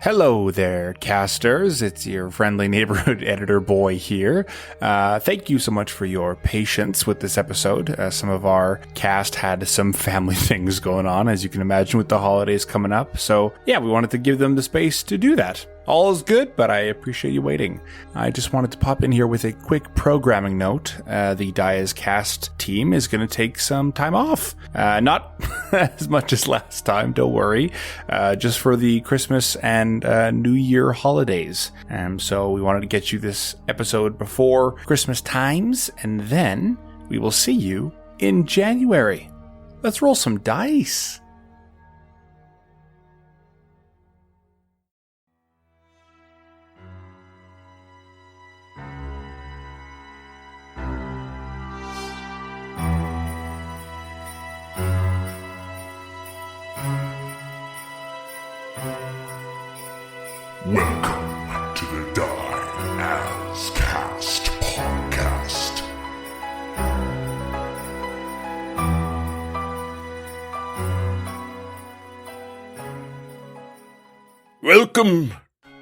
Hello there, casters. It's your friendly neighborhood editor boy here. Thank you so much for your patience with this episode. Some of our cast had some family things going on, as you can imagine, with the holidays coming up. So, yeah, we wanted to give them the space to do that. All is good, but I appreciate you waiting. I just wanted to pop in here with a quick programming note. The Diaz cast team is going to take some time off. Not as much as last time, don't worry. Just for the Christmas and New Year holidays. So we wanted to get you this episode before Christmas times, and then we will see you in January. Let's roll some dice. Welcome to the Diaz Cast podcast. Welcome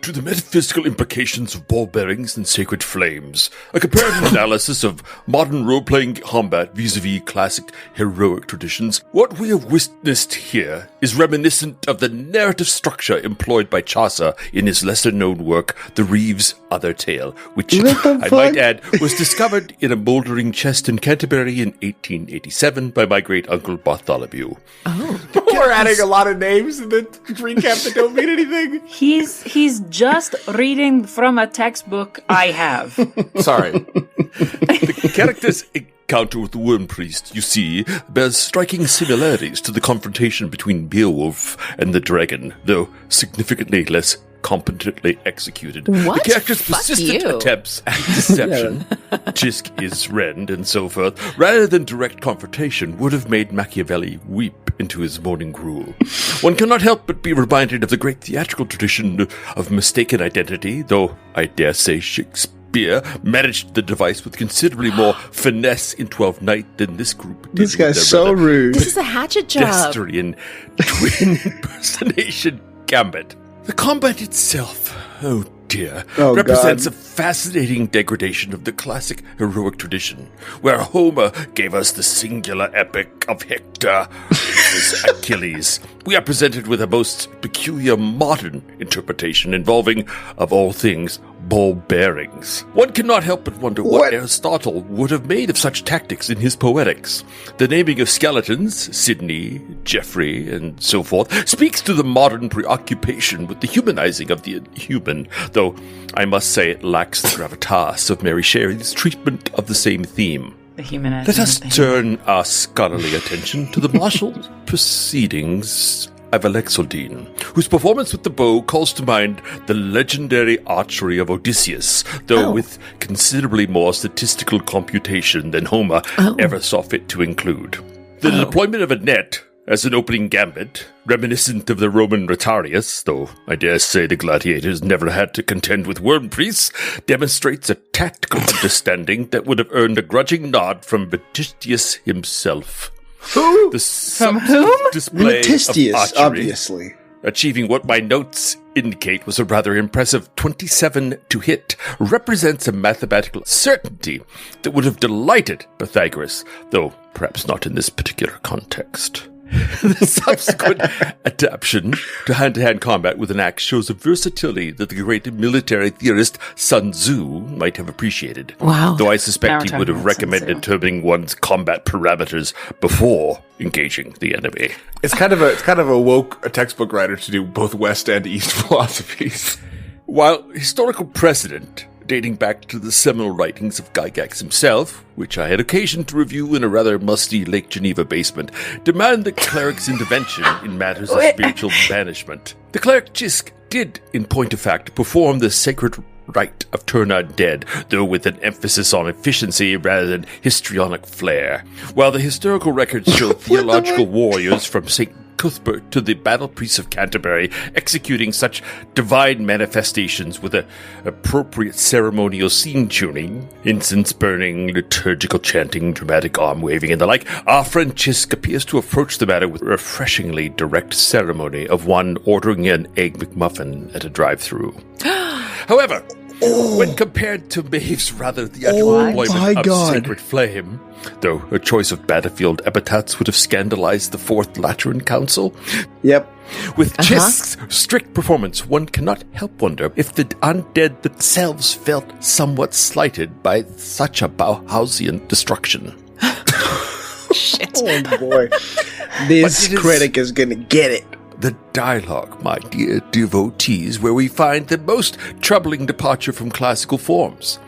to the metaphysical implications of ball bearings and sacred flames, a comparative analysis of modern role-playing combat vis-a-vis classic heroic traditions. What we have witnessed here is reminiscent of the narrative structure employed by Chaucer in his lesser-known work, The Reeve's Other Tale, which, I might add, was discovered in a mouldering chest in Canterbury in 1887 by my great-uncle Bartholomew. Oh. We're adding a lot of names in the recap that don't mean anything. He's just reading from a textbook I have. Sorry. The character's encounter with the Worm Priest, you see, bears striking similarities to the confrontation between Beowulf and the dragon, though significantly less competently executed. What? The character's Fuck persistent you. attempts at deception, Xisk is rend, and so forth, rather than direct confrontation, would have made Machiavelli weep into his morning gruel. One cannot help but be reminded of the great theatrical tradition of mistaken identity, though I dare say Shakespeare managed the device with considerably more finesse in Twelfth Night than this group did. This guy's so rude. This is a hatchet job. Pedestrian twin impersonation gambit. The combat itself, oh dear, represents a fascinating degradation of the classic heroic tradition, where Homer gave us the singular epic of Hector versus Achilles. We are presented with a most peculiar modern interpretation involving, of all things, ball bearings. One cannot help but wonder what Aristotle would have made of such tactics in his Poetics. The naming of skeletons, Sidney, Geoffrey, and so forth, speaks to the modern preoccupation with the humanizing of the inhuman, though I must say it lacks the gravitas of Mary Shelley's treatment of the same theme. The humanizing. Let us turn our scholarly attention to the martial proceedings of Ilexyldean, whose performance with the bow calls to mind the legendary archery of Odysseus, though with considerably more statistical computation than Homer ever saw fit to include. The deployment of a net as an opening gambit, reminiscent of the Roman Rotarius, though I dare say the gladiators never had to contend with worm priests, demonstrates a tactical understanding that would have earned a grudging nod from Metistius himself. Who? From whom? Display Metistius, of archery, obviously. achieving what my notes indicate was a rather impressive 27 to hit, represents a mathematical certainty that would have delighted Pythagoras, though perhaps not in this particular context. The subsequent adaptation to hand-to-hand combat with an axe shows a versatility that the great military theorist Sun Tzu might have appreciated. Wow. Though I suspect he would have Sun recommended Tzu. determining one's combat parameters before engaging the enemy. It's kind of a woke textbook writer to do both West and East philosophies. While historical precedent dating back to the seminal writings of Gygax himself, which I had occasion to review in a rather musty Lake Geneva basement, demand the cleric's intervention in matters of spiritual banishment. The cleric Xisk did, in point of fact, perform the sacred rite of turn undead, though with an emphasis on efficiency rather than histrionic flair. While the historical records show theological warriors from St. Cuthbert to the battle priest of Canterbury, executing such divine manifestations with a appropriate ceremonial scene tuning, incense burning, liturgical chanting, dramatic arm waving, and the like, our friend Xisk appears to approach the matter with a refreshingly direct ceremony of one ordering an Egg McMuffin at a drive-thru. However, when compared to Maeve's rather theatrical employment of Sacred Flame, though her choice of battlefield epithets would have scandalized the Fourth Lateran Council. Yep. With Xisk's strict performance, one cannot help wonder if the undead themselves felt somewhat slighted by such a Bauhausian destruction. Shit. Oh boy. This critic is gonna get it. The dialogue, my dear devotees, where we find the most troubling departure from classical forms.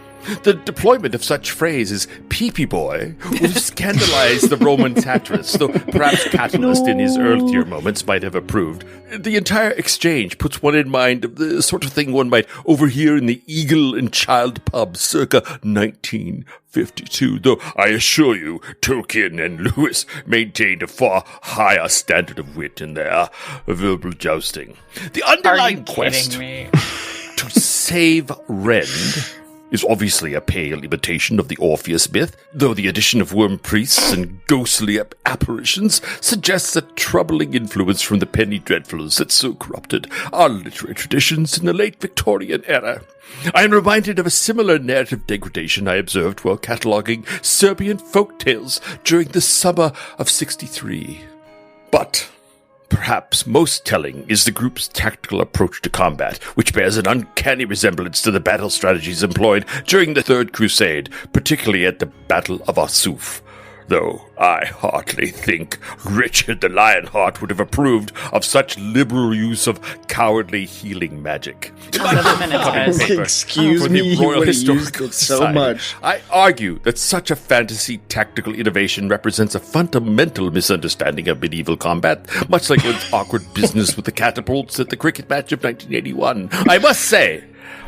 The deployment of such phrase as pee-pee boy would have scandalized the Roman satirist, though perhaps Catullus in his earlier moments might have approved. The entire exchange puts one in mind of the sort of thing one might overhear in the Eagle and Child pub circa 1952, though I assure you Tolkien and Lewis maintained a far higher standard of wit in their verbal jousting. The underlying quest to save Rend is obviously a pale imitation of the Orpheus myth, though the addition of worm priests and ghostly apparitions suggests a troubling influence from the penny dreadfuls that so corrupted our literary traditions in the late Victorian era. I am reminded of a similar narrative degradation I observed while cataloguing Serbian folk tales during the summer of '63. But perhaps most telling is the group's tactical approach to combat, which bears an uncanny resemblance to the battle strategies employed during the Third Crusade, particularly at the Battle of Arsuf. Though I hardly think Richard the Lionheart would have approved of such liberal use of cowardly healing magic. Excuse me, you would have used it so much. I argue that such a fantasy tactical innovation represents a fundamental misunderstanding of medieval combat, much like its awkward business with the catapults at the cricket match of 1981. I must say,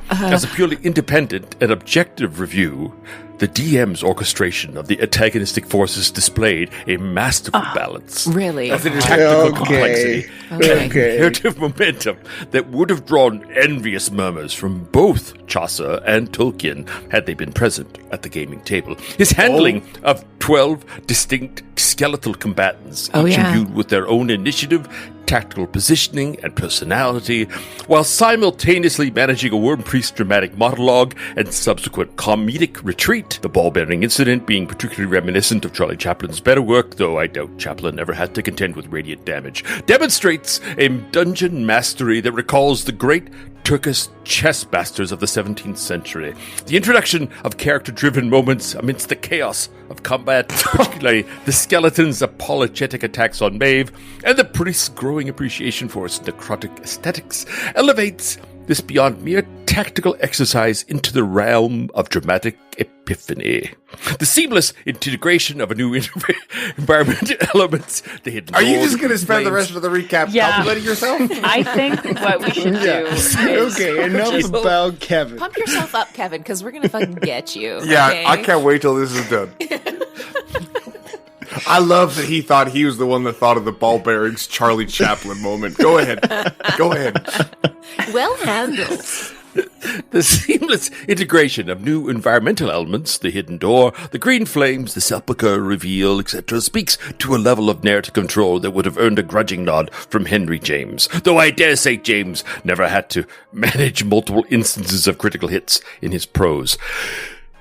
as a purely independent and objective review, the DM's orchestration of the antagonistic forces displayed a masterful balance. Really? Of tactical complexity and narrative momentum that would have drawn envious murmurs from both Chaucer and Tolkien had they been present at the gaming table. His handling of 12 distinct skeletal combatants, each imbued with their own initiative, tactical positioning, and personality, while simultaneously managing a worm priest dramatic monologue and subsequent comedic retreat, the ball-bearing incident being particularly reminiscent of Charlie Chaplin's better work, though I doubt Chaplin ever had to contend with radiant damage, demonstrates a dungeon mastery that recalls the great Turkish chess masters of the 17th century. The introduction of character-driven moments amidst the chaos of combat, particularly the skeleton's apologetic attacks on Maeve, and the priest's growing appreciation for its necrotic aesthetics, elevates this beyond mere tactical exercise into the realm of dramatic epiphany. The seamless integration of a new environmental elements. Are you just going to spend the rest of the recap complimenting yourself? I think what we should do is... Okay, enough about Kevin. Pump yourself up, Kevin, because we're going to fucking get you. Yeah, okay? I can't wait till this is done. I love that he thought he was the one that thought of the ball bearings Charlie Chaplin moment. Go ahead. Go ahead. Well handled. The seamless integration of new environmental elements, the hidden door, the green flames, the sepulchre reveal, etc., speaks to a level of narrative control that would have earned a grudging nod from Henry James, though I dare say James never had to manage multiple instances of critical hits in his prose.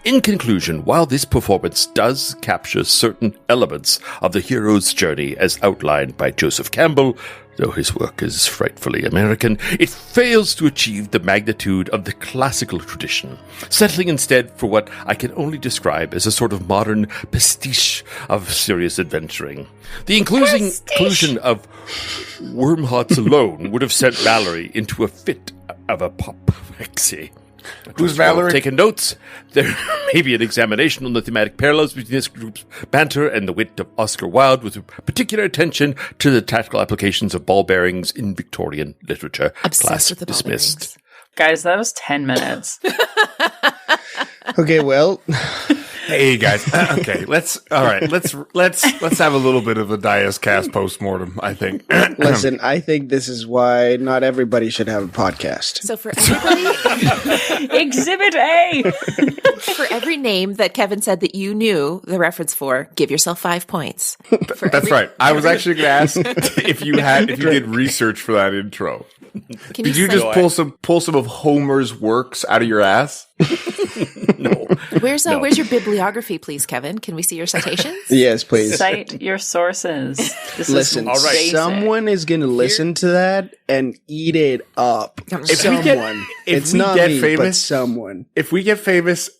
In conclusion, while this performance does capture certain elements of the hero's journey as outlined by Joseph Campbell, though his work is frightfully American, it fails to achieve the magnitude of the classical tradition, settling instead for what I can only describe as a sort of modern pastiche of serious adventuring. The inclusion of Wormhearts alone would have sent Valerie into a fit of apoplexy. Who's Valerie? Taking notes. There may be an examination on the thematic parallels between this group's banter and the wit of Oscar Wilde, with particular attention to the tactical applications of ball bearings in Victorian literature. Obsessed Class with the ball dismissed. bearings. Guys, that was 10 minutes. Okay, well, Hey guys, okay, let's have a little bit of a Diascast postmortem, I think. Listen, I think this is why not everybody should have a podcast. So for everybody, Exhibit A. for every name that Kevin said that you knew the reference for, give yourself 5 points. That's right. I was actually going to ask if you did research for that intro. Did you just pull some of Homer's works out of your ass? No. Where's your bibliography, please, Kevin? Can we see your citations? Yes, please. Cite your sources. This Listen, is basic. someone is going to listen to that and eat it up. Someone. It's not me, but someone. If we get famous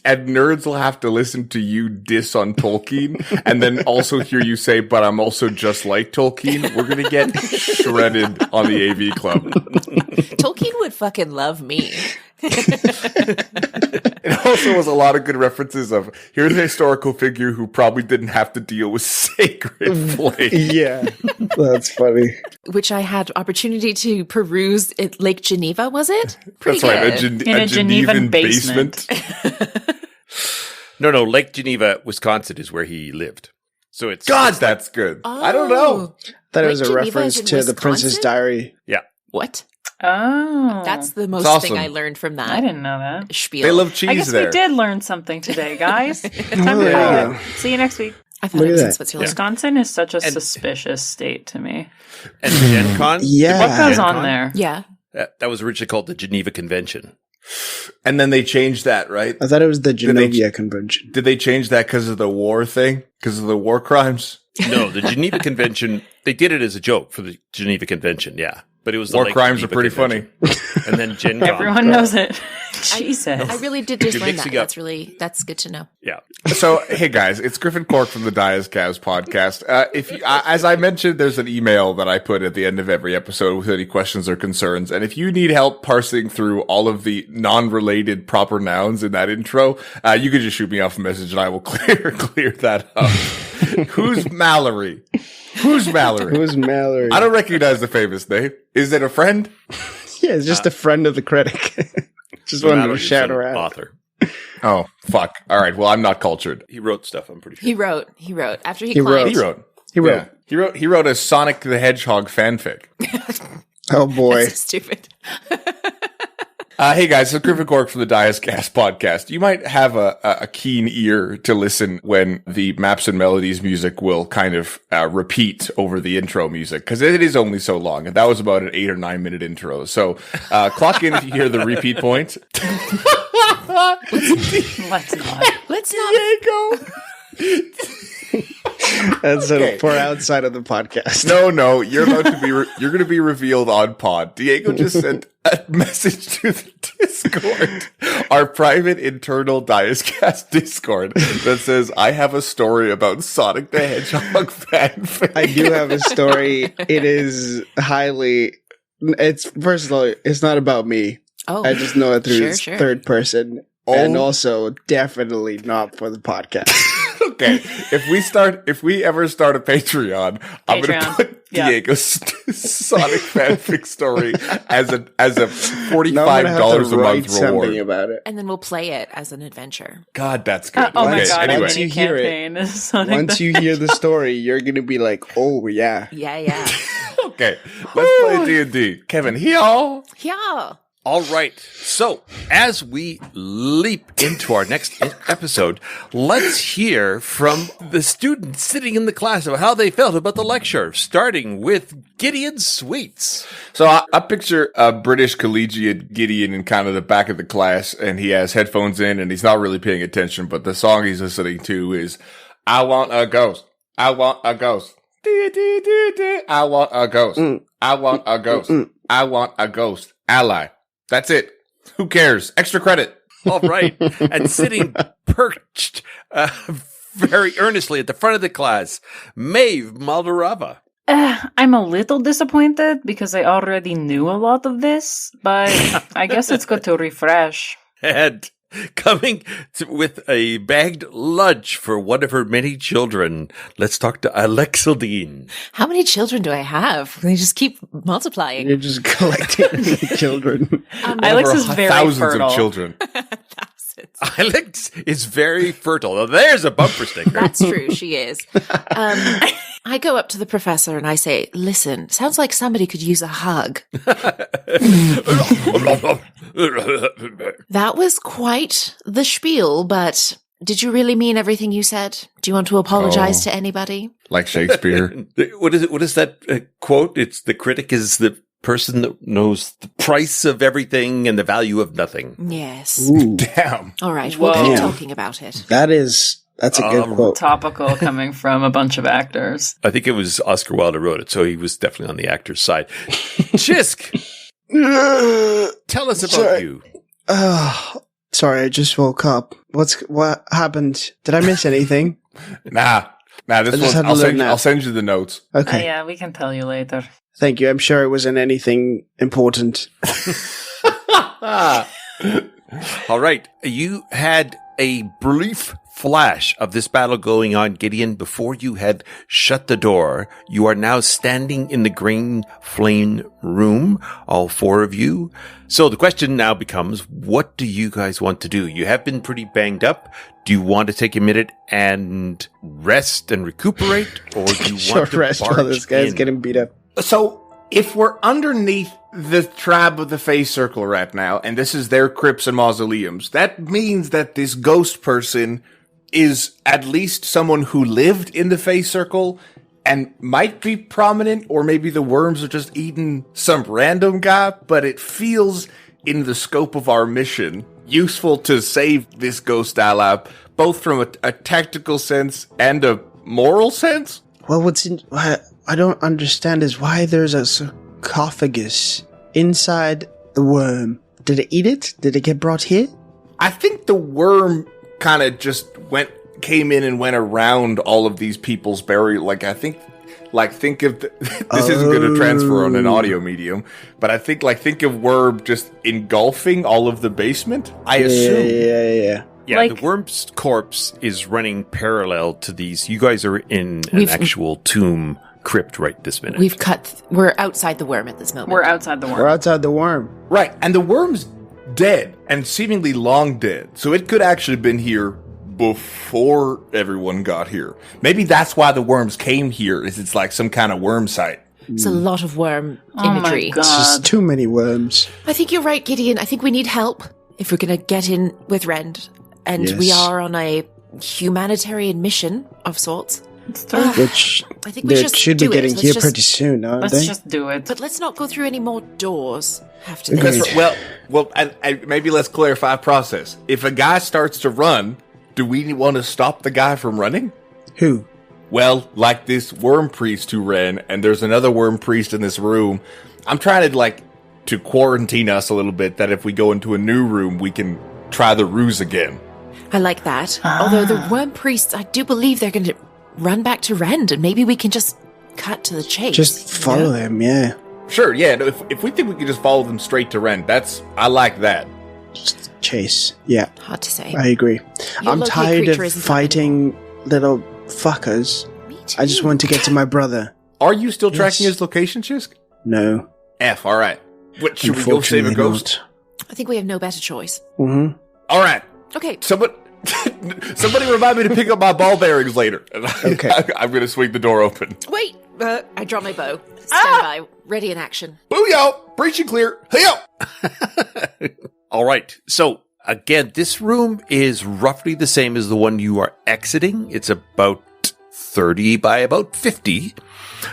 and nerds will have to listen to you diss on Tolkien and then also hear you say, but I'm also just like Tolkien, we're going to get shredded on the AV Club. Tolkien would fucking love me. It also was a lot of good references of here's a historical figure who probably didn't have to deal with sacred flame. Yeah, that's funny. Which I had opportunity to peruse at Lake Geneva, was it? Pretty That's good. right, a Genevan basement. No, Lake Geneva, Wisconsin is where he lived. So it's God, that's good. I don't know. Thought it Lake was a Geneva reference is in to the Princess Wisconsin? Diary. Yeah. What? Oh. That's the most awesome. thing I learned from that. I didn't know that. Spiel. They love cheese I guess there. we did learn something today, guys. Time there to you call go. it. See you next week. I thought Look it at was in that. Switzerland. Wisconsin is such a suspicious state to me. And Gen Con? Yeah. What goes Gen on Con? there? Yeah. That was originally called the Geneva Convention. And then they changed that, right? I thought it was the Did they- Genovia Convention. Did they change that because of the war thing? Because of the war crimes? No, the Geneva Convention, they did it as a joke for the Geneva Convention, yeah. But it was the War Lake crimes Geneva are pretty Convention. And then Gen Con. Everyone knows it. Jesus. I really did just You're learn mixing that. up. That's good to know. Yeah. So, hey guys, it's Griffin Cork from the Diascast podcast. If you, as I mentioned, there's an email that I put at the end of every episode with any questions or concerns. And if you need help parsing through all of the non-related proper nouns in that intro, you can just shoot me off a message and I will clear that up. Who's Mallory? Who's Mallory? Who's Mallory? I don't recognize the famous name. Is it a friend? Yeah, it's just a friend of the critic. Just wanted to Mallory's shout an her out. author. Oh, fuck. All right. Well, I'm not cultured. He wrote stuff, I'm pretty sure. He wrote. After he He climbed. He wrote. He wrote a Sonic the Hedgehog fanfic. Oh boy. That's so stupid. Hey guys, so Griffin Cork from the Diascast podcast. You might have a keen ear to listen when the Maps and Melodies music will kind of repeat over the intro music, because it is only so long, and that was about an 8 or 9 minute intro. So clock in if you hear the repeat point. Let's not. Let's not. Diego. That's for outside of the podcast. No, you're about to be you're going to be revealed on pod. Diego just sent a message to the Discord, our private internal Diascast Discord, that says, "I have a story about Sonic the Hedgehog fanfic." I do have a story. It is it's first of all, it's not about me. Oh, I just know it through Sure. third person. And also definitely not for the podcast. Okay, if we ever start a Patreon, I'm going to put Diego's Sonic fanfic story as a $45 a month something reward. about it. And then we'll play it as an adventure. God, that's good. Oh my Okay, god, anyway. once you hear it, once you hear the story, you're going to be like, oh yeah. Yeah. Okay, let's play D&D. Kevin, y'all. Yeah. All right. So, as we leap into our next episode, let's hear from the students sitting in the class about how they felt about the lecture, starting with Gideon Sweets. So I picture a British collegiate Gideon in kind of the back of the class, and he has headphones in, and he's not really paying attention, but the song he's listening to is, "I want a ghost. I want a ghost. I want a ghost. I want a ghost. I want a ghost. Ally." That's it. Who cares? Extra credit. All right. And sitting perched very earnestly at the front of the class, Maeve Maldorava. I'm a little disappointed because I already knew a lot of this, but I guess it's good to refresh. And coming with a bagged lunch for one of her many children, let's talk to Ilexyldean. How many children do I have? They just keep multiplying. You're just collecting children. Ilex is very thousands fertile. of children. Thousands. Ilex is very fertile. Now, there's a bumper sticker. That's true, she is. I go up to the professor and I say, listen, sounds like somebody could use a hug. That was quite the spiel, but did you really mean everything you said? Do you want to apologize to anybody? Like Shakespeare. What is that quote? It's the critic is the person that knows the price of everything and the value of nothing. Yes. Ooh. Damn. All right, we'll keep talking about it. That's a good quote. Topical coming from a bunch of actors. I think it was Oscar Wilde who wrote it, so he was definitely on the actor's side. Xisk, tell us about you. Sorry, I just woke up. What happened? Did I miss anything? Nah. I'll send you the notes. Okay. Yeah, we can tell you later. Thank you. I'm sure it wasn't anything important. All right. You had a brief flash of this battle going on, Gideon, before you had shut the door. You are now standing in the green flame room, all four of you. So the question now becomes, what do you guys want to do? You have been pretty banged up. Do you want to take a minute and rest and recuperate? Or do you want to rest while this guy's getting beat up? So, if we're underneath the trab of the Face Circle right now, and this is their crypts and mausoleums, that means that this ghost person is at least someone who lived in the Face Circle and might be prominent, or maybe the worms are just eating some random guy, but it feels, in the scope of our mission, useful to save this ghost ally, both from a tactical sense and a moral sense. Well, what I don't understand is why there's a sarcophagus inside the worm. Did it eat it? Did it get brought here? I think the worm kind of just came in and went around all of these people's burial. Think of this isn't going to transfer on an audio medium, but I think of worm just engulfing all of the basement. I assume. Yeah. Yeah, the worm's corpse is running parallel to these. You guys are in an actual tomb crypt right this minute. We're outside the worm at this moment. We're outside the worm. Right, and the worm's dead, and seemingly long dead. So it could actually have been here before everyone got here. Maybe that's why the worms came here, is it's like some kind of worm site. It's a lot of worm imagery. My God. It's just too many worms. I think you're right, Gideon. I think we need help if we're going to get in with Rend. And we are on a humanitarian mission of sorts. Which I think we should be getting here pretty soon, aren't they? Let's just do it. But let's not go through any more doors after Because, this. well, maybe let's clarify process. If a guy starts to run, do we want to stop the guy from running? Who? Well, like this worm priest who ran, and there's another worm priest in this room. I'm trying to quarantine us a little bit, that if we go into a new room, we can try the ruse again. I like that. Although the worm priests, I do believe they're going to run back to Rend, and maybe we can just cut to the chase. Just follow them, yeah. Sure, yeah. If we think we can just follow them straight to Rend, I like that. Just chase, yeah. Hard to say. I agree. Your I'm locate tired creature of isn't fighting little fuckers. Me too. I just want to get to my brother. Are you still tracking Yes. his location, Xisk? No. F, all right. What, should we go save a ghost? I think we have no better choice. Mm-hmm. All right. Okay. Somebody remind me to pick up my ball bearings later. Okay. I'm going to swing the door open. Wait. I draw my bow. Stand by. Ready in action. Booyah! Breach and clear. Hey-yo! All right. So, again, this room is roughly the same as the one you are exiting. It's about 30 by about 50.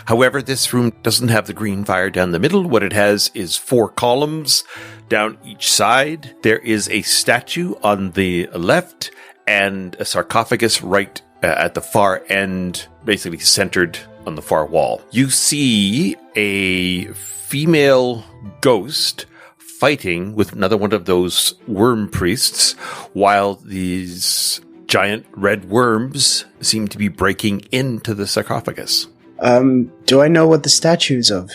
However, this room doesn't have the green fire down the middle. What it has is 4 columns down each side. There is a statue on the left and a sarcophagus right at the far end, basically centered on the far wall. You see a female ghost fighting with another one of those worm priests, while these giant red worms seem to be breaking into the sarcophagus. Do I know what the statue's of?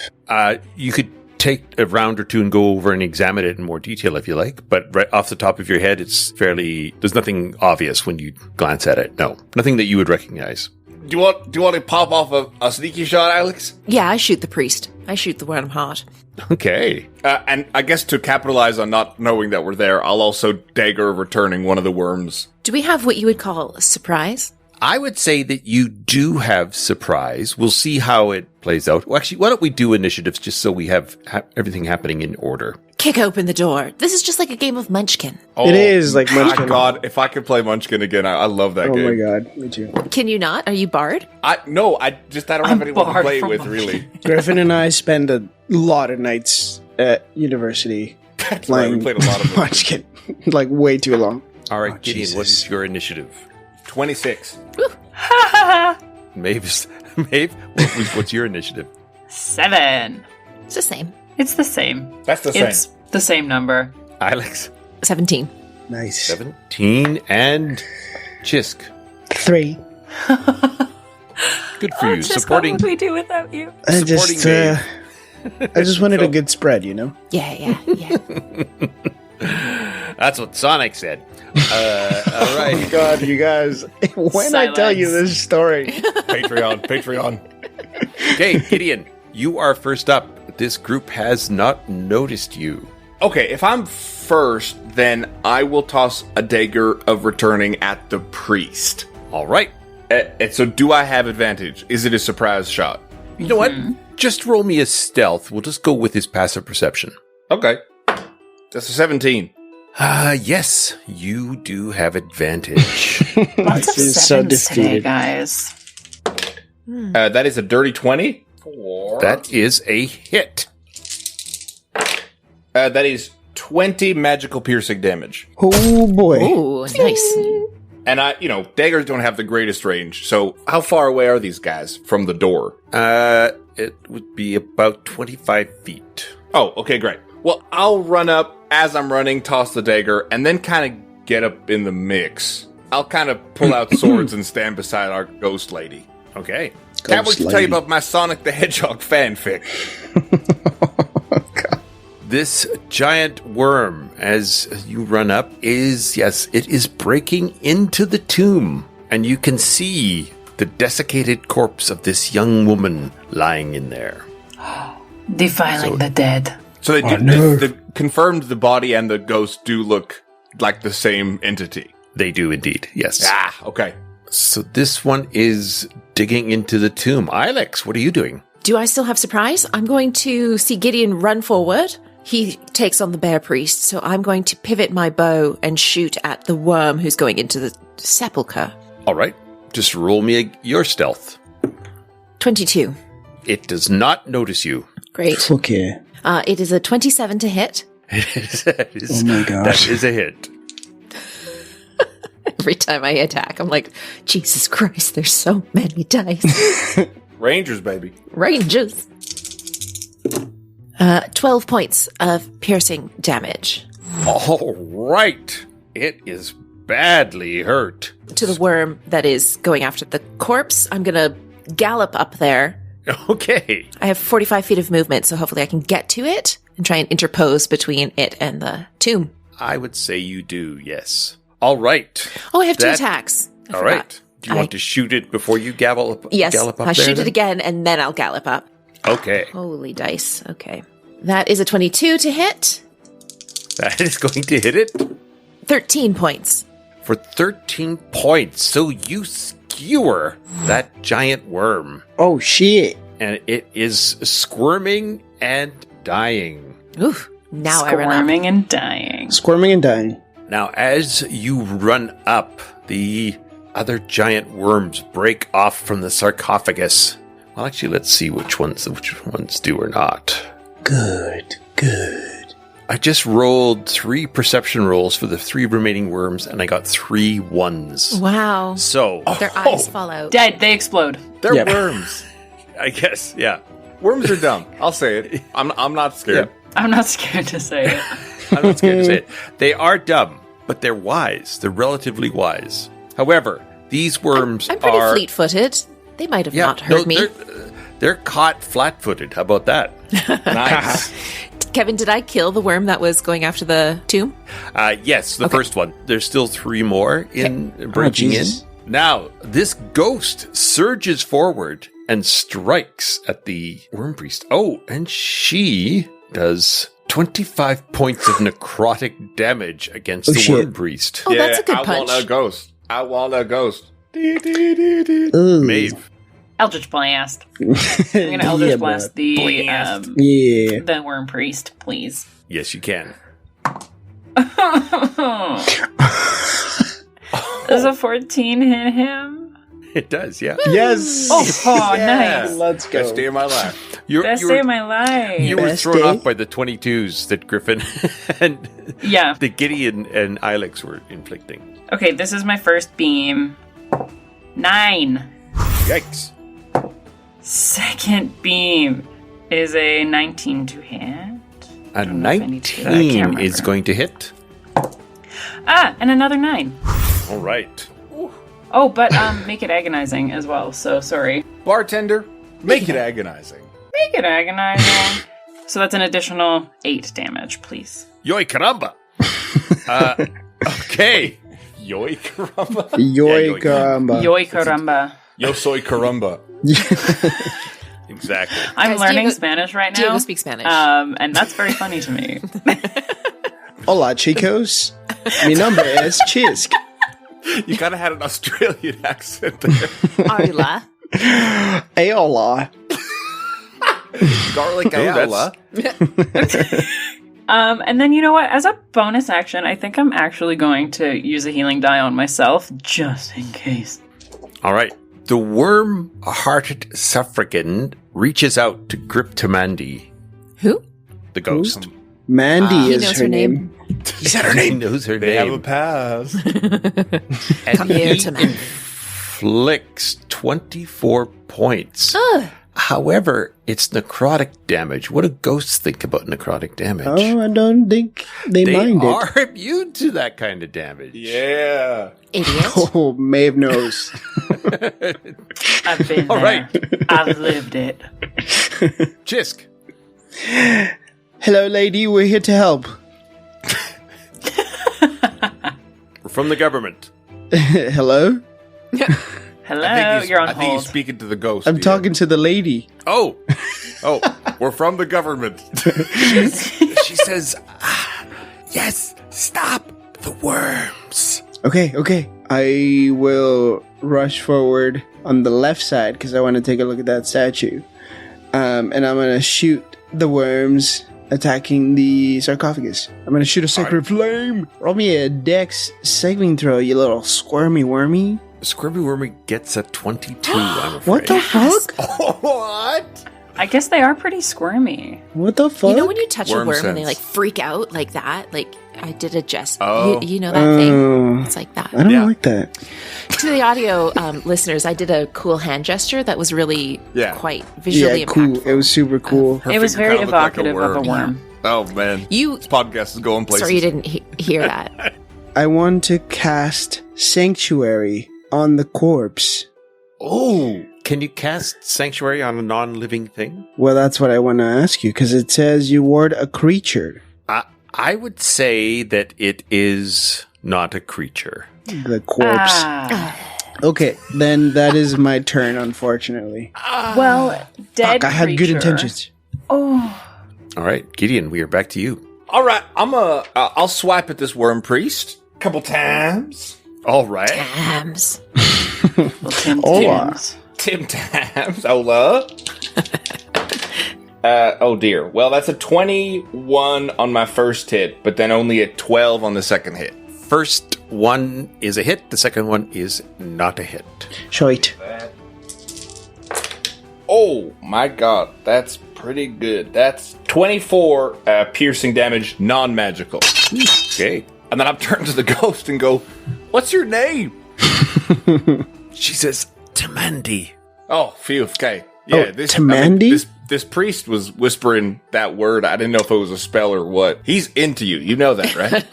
You could take a round or two and go over and examine it in more detail if you like, but right off the top of your head, there's nothing obvious when you glance at it. No, nothing that you would recognize. Do you want to pop off a sneaky shot, Alex? Yeah, I shoot the priest. I shoot the worm hard. Okay. And I guess to capitalize on not knowing that we're there, I'll also dagger returning one of the worms. Do we have what you would call a surprise? I would say that you do have surprise. We'll see how it plays out. Well, actually, why don't we do initiatives just so we have everything happening in order? Kick open the door. This is just like a game of Munchkin. It is like Munchkin. My God, if I could play Munchkin again, I love that game. Oh my God, me too. Can you not? Are you barred? I don't have anyone to barred play it from with, Munchkin. really. Griffin and I spend a lot of nights at university That's right, we playing played a lot of it. Munchkin, like way too long. All right, Oh, Gideon, what Jesus. is your initiative? 26. Maeve, what's your initiative? 7. It's the same. It's the same. That's the same. It's the same number. Ilex, 17. Nice. 17, and Xisk. 3. Good for you. Supporting. What would we do without you? I Supporting just, Maeve. I just wanted a good spread, you know. Yeah. That's what Sonic said. All right. God, you guys, when I tell you Silence. this story, Patreon. Okay, Gideon, you are first up. This group has not noticed you. Okay, if I'm first, then I will toss a dagger of returning at the priest. All right. And so do I have advantage? Is it a surprise shot? You know what? Just roll me a stealth. We'll just go with his passive perception. Okay. That's a 17. Yes, you do have advantage. Lots of feel so sevens today, defeated. guys. That is a dirty 20. That is a hit. That is 20 magical piercing damage. oh boy, Ooh, nice. And daggers don't have the greatest range. So how far away are these guys from the door? It would be about 25 feet. Oh, okay, great. Well, I'll run up as I'm running, toss the dagger, and then kind of get up in the mix. I'll kind of pull out swords and stand beside our ghost lady. Okay. Can't wait Ghost to tell you lady. about my Sonic the Hedgehog fanfic. This giant worm, as you run up, it is breaking into the tomb. And you can see the desiccated corpse of this young woman lying in there. Defiling the dead. So they, no. they confirmed the body and the ghost do look like the same entity. They do indeed, yes. Ah, okay. So this one is digging into the tomb. Ilex, what are you doing? Do I still have surprise? I'm going to see Gideon run forward. He takes on the bear priest, so I'm going to pivot my bow and shoot at the worm who's going into the sepulchre. All right. Just roll me your stealth. 22. It does not notice you. Great. okay. It is a 27 to hit. That is- Oh my gosh. That is a hit. Every time I attack, I'm like, Jesus Christ, there's so many dice. Rangers, baby. Ranges. 12 points of piercing damage All right. It is badly hurt. to the worm that is going after the corpse. I'm going to gallop up there. Okay. I have 45 feet of movement, so hopefully I can get to it and try and interpose between it and the tomb. I would say you do, yes. All right. Oh, I have two That- attacks. I All forgot. right. Do you want to shoot it before you gallop up Yes, there? I'll shoot then? it again, and then I'll gallop up. Okay. Holy dice. Okay. That is a 22 to hit. That is going to hit it 13 points. for 13 points. So you skewer that giant worm, Oh shit! and it is squirming and dying. Oof. Now I run up. Squirming and dying. Squirming and dying. Now, as you run up, the other giant worms break off from the sarcophagus. Well, actually, let's see which ones do or not. Good. I just rolled 3 perception rolls for the 3 remaining worms, and I got 3 ones. Wow. So, Their eyes fall out. Dead. They explode. They're Yeah. worms. I guess, yeah. Worms are dumb. I'll say it. I'm not scared. I'm not scared to say it. I'm not scared to say it. They are dumb, but they're wise. They're relatively wise. However, these worms I'm pretty are... fleet-footed. They might have not hurt me. They're caught flat-footed. How about that? Nice. Kevin, did I kill the worm that was going after the tomb? Yes, the first one. There's still 3 more in breaking in. Jesus. Now, this ghost surges forward and strikes at the worm priest. Oh, and she does 25 points of necrotic damage against the worm priest. Oh, that's a good punch. I want a ghost. I want a ghost. Maeve. Eldritch Blast. I'm going to Eldritch Blast the worm priest, please. Yes, you can. Does a 14 hit him? It does, yeah. Yes. Oh, nice. Let's go. Best day of my life. Best day of my life. You were Best thrown day? off by the 22s that Griffin and Yeah. the Gideon and Ilex were inflicting. Okay, this is my first beam. 9. Yikes. Second beam is a 19 to hit. A don't know if I need to do that. I can't 19 remember. is going to hit. And another 9. All right. Oh, but make it agonizing as well, so sorry. Bartender, make it agonizing. Make it agonizing. So that's an additional 8 damage, please. Yoy caramba. Okay. Yoy caramba. Yoy caramba. Yoy caramba. Yo soy caramba. Exactly. I'm Guys, learning Diego- Spanish right now. Diego speaks Spanish. And that's very funny to me. Hola, chicos. Mi nombre es Xisk. You kind of had an Australian accent there. Arla. Hey, hola. Garlic Oh, ayala. And then you know what? As a bonus action, I think I'm actually going to use a healing die on myself, just in case. All right. The worm-hearted suffragan reaches out to grip Tamandi, Who? the ghost. Mandy He is knows her her name. name. He said her name. He knows her They have a name. pass. And Come here, he Tamandi. inflicts 24 points. Ugh. However, it's necrotic damage. What do ghosts think about necrotic damage? Oh, I don't think they mind it. are immune to that kind of damage. Yeah. Idiot. Oh, Maeve knows. I've been All there. right. I've lived it. Xisk. Hello, lady. We're here to help. We're from the government. Hello? Hello, you're on I think he's hold. speaking to the ghost. I'm yeah. talking to the lady. Oh, We're from the government. she says, yes, stop the worms. Okay. I will rush forward on the left side because I want to take a look at that statue. And I'm going to shoot the worms attacking the sarcophagus. I'm going to shoot a sacred flame. Roll me a dex saving throw, you little squirmy wormy. Squirmy Wormy gets a 22, I'm afraid. What the fuck? What? I guess they are pretty squirmy. What the fuck? You know when you touch Worm a worm and they sense. like freak out like that? Like I did a jest. Oh. You know that thing? It's like that. I don't Yeah. like that. To the audio listeners, I did a cool hand gesture that was really Yeah. quite visually Yeah, cool. impactful. It was super cool. It was finger very kinda looked like a evocative of a worm. worm. Oh, man. You, This podcast is going places. sorry, you didn't hear that. I want to cast Sanctuary on the corpse. Oh, can you cast Sanctuary on a non-living thing? Well, that's what I want to ask you because it says you ward a creature. I would say that it is not a creature. The corpse. Ah. Okay, then that is my turn, unfortunately. Well, dead Fuck, I had good creature. intentions. Oh. All right, Gideon, we are back to you. All right, I'll swipe at this worm priest a couple times. All right. Hams. Well, Tim Hola. Tams. Tim Tams, Ola. Oh dear. Well, that's a 21 on my first hit, but then only a 12 on the second hit. First one is a hit. The second one is not a hit. Shite. Oh my god, that's pretty good. That's 24 piercing damage, non-magical. Okay. And then I'm turned to the ghost and go, "What's your name?" She says, Tamandi. Oh, phew. Okay. Yeah, Oh, this Tamandi? this priest was whispering that word. I didn't know if it was a spell or what. He's into you. You know that, right?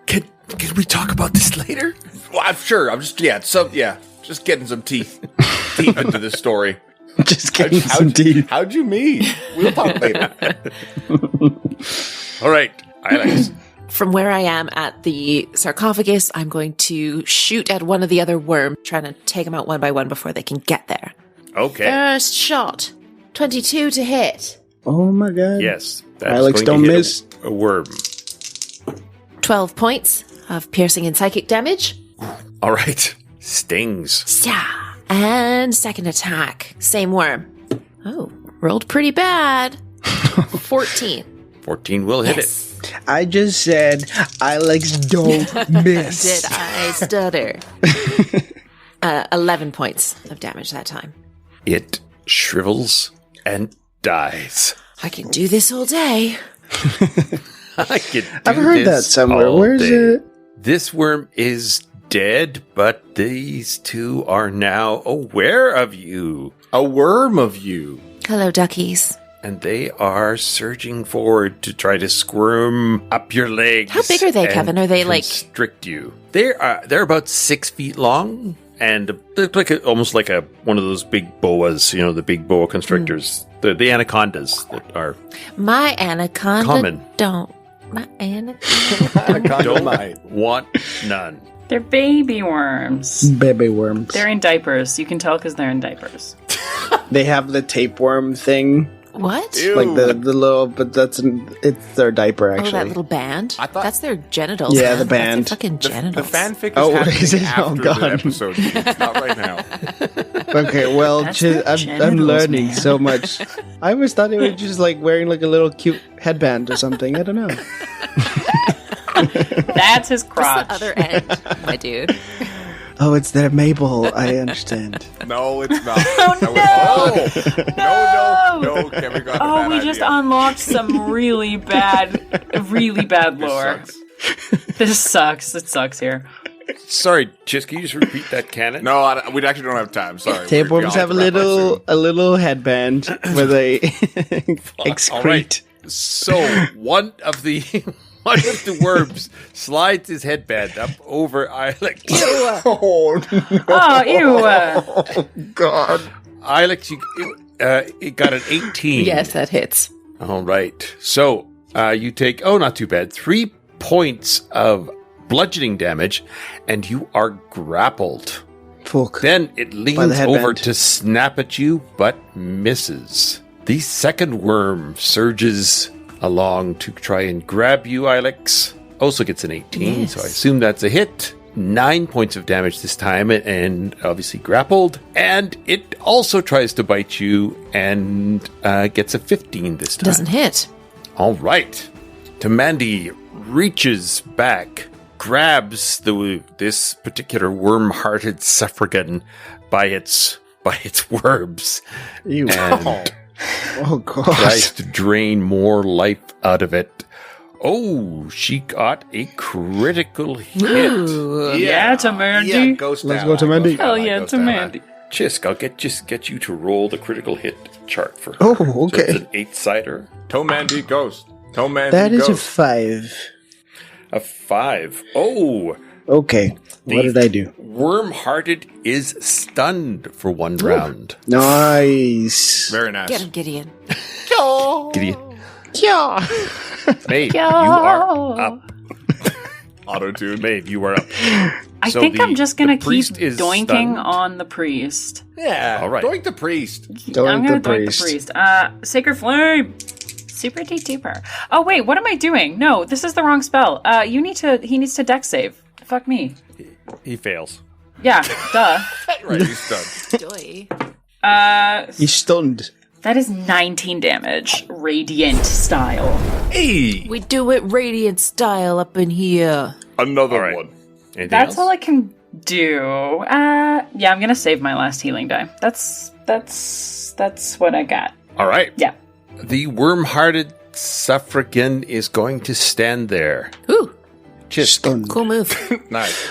Can we talk about this later? Well, I'm sure. I'm just just getting some teeth into this story. Just getting some teeth. How'd you meet? We'll talk later. All right, Ilex. From where I am at the sarcophagus, I'm going to shoot at one of the other worms, trying to take them out one by one before they can get there. Okay. First shot. 22 to hit. Oh my god. Yes. That's Ilex, going don't to hit miss. a worm. 12 points of piercing and psychic damage. All right. Stings. Yeah. And second attack. Same worm. Oh, rolled pretty bad. 14. 14 will hit Yes. it. I just said, Ilex, don't miss. Did I stutter? 11 points of damage that time. It shrivels and dies. I can do this all day. I could I've do heard that this somewhere. all Where is day. it? This worm is dead, but these two are now aware of you. A worm of you. Hello, duckies. And they are surging forward to try to squirm up your legs. How big are they, and Kevin? Are they like... constrict you? They're about 6 feet long, and they're like almost like one of those big boas. You know, the big boa constrictors, the anacondas that are My anaconda common. don't. My anaconda. Don't want none. They're baby worms. Baby worms. They're in diapers. You can tell because they're in diapers. They have the tapeworm thing. What? Like the little, but it's their diaper, actually. Oh, that little band? I thought- That's their genitals. Yeah, man. the band. That's their fucking The genitals. fanfic is Oh, happening is it? after Oh, the God. episode. It's not right now. Okay, well, That's their I'm genitals, learning man. so much. I always thought they were just like wearing like a little cute headband or something. I don't know. That's his crotch. That's the other end, my dude. Oh, it's their Mabel. I understand. No, it's not. Oh, No, Kevin got a Oh, bad we just idea. unlocked some really bad lore. This sucks. This sucks. It sucks here. Sorry, Xisk, can you just repeat that canon? No, we actually don't have time. Sorry. Tapeworms have a little headband where they excrete. All right. So one of the worms slides his headband up over Ilex. Oh, no. Oh, ew. Oh, God. Ilex, it got an 18. Yes, that hits. All right. So you take, not too bad, 3 points of bludgeoning damage, and you are grappled. Fuck. Then it the leans headband. over to snap at you, but misses. The second worm surges along to try and grab you, Ilex. Also gets an 18, Yes. so I assume that's a hit. 9 points of damage this time, and obviously grappled. And it also tries to bite you and gets a 15 this time. Doesn't hit. All right. Tamandi reaches back, grabs this particular worm-hearted suffragan by its worms, Ew. and Oh, God. tries to drain more life out of it. Oh, she got a critical hit. Ooh. Yeah, Tamandi. Yeah, ghost Let's down. go to Mandy. Hell yeah, Goes down. Tamandi. Xisk, I'll get you to roll the critical hit chart for her. Oh, So okay. it's an 8-sider. Tomandi Ghost. Tomandi That is a Ghost. 5. A 5. Oh, Okay. What did I do? Worm-hearted is stunned for 1 round. Nice. Very nice. Get him, Gideon. Gideon. Yeah. Maeve, you are up. Auto-tune. Maeve, you are up. I So think I'm just gonna the keep priest is doinking stunned. on the priest. Yeah. All right. Doink the priest. I'm Doink gonna the doink priest. the priest. Sacred Flame. Super deeper. Oh wait, what am I doing? No, this is the wrong spell. He needs to dex save. Fuck me. He fails. Yeah, duh. Right, he's done. Doy. He's stunned. That is 19 damage. Radiant style. Hey! We do it radiant style up in here. Another All right. one. Anything That's else? all I can do. Yeah, I'm gonna save my last healing die. That's what I got. All right. Yeah. The worm-hearted suffragan is going to stand there. Ooh, Just Stunned. cool move. Nice.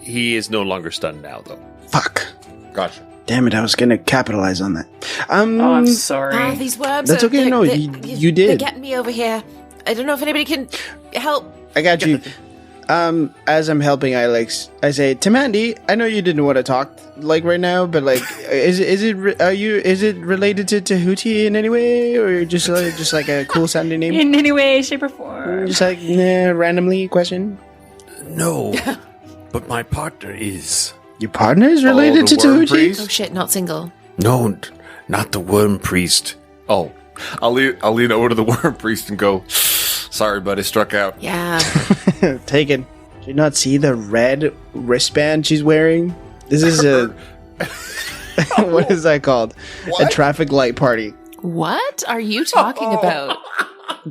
he is no longer stunned now, though. Fuck. Gotcha. Damn it, I was gonna capitalize on that. Oh, I'm sorry. Oh, these worms. That's are- okay, they're- no, they're- you They're did. getting me over here. I don't know if anybody can help. I got you. As I'm helping Ilex, I say, Tamandi, I know you didn't want to talk like right now, but like, is it related to Tahuti in any way, or just like a cool sounding name? In any way, shape, or form. Just like randomly question. No, but my partner is. Your partner is related the to worm Tahuti? priest? Oh shit, not single. No, not the worm priest. Oh, I'll lean over to the worm priest and go, sorry, buddy, struck out. Yeah. Taken. Do you not see the red wristband she's wearing? This is a... what is that called? What? A traffic light party. What are you talking about?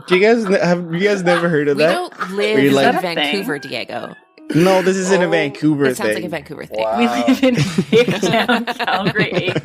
Do you guys have you guys never heard of We that? don't live Were you in like- Is that a Vancouver, Diego. No, this isn't a Vancouver It sounds thing. like a Vancouver thing. We live in big town Calgary, AP,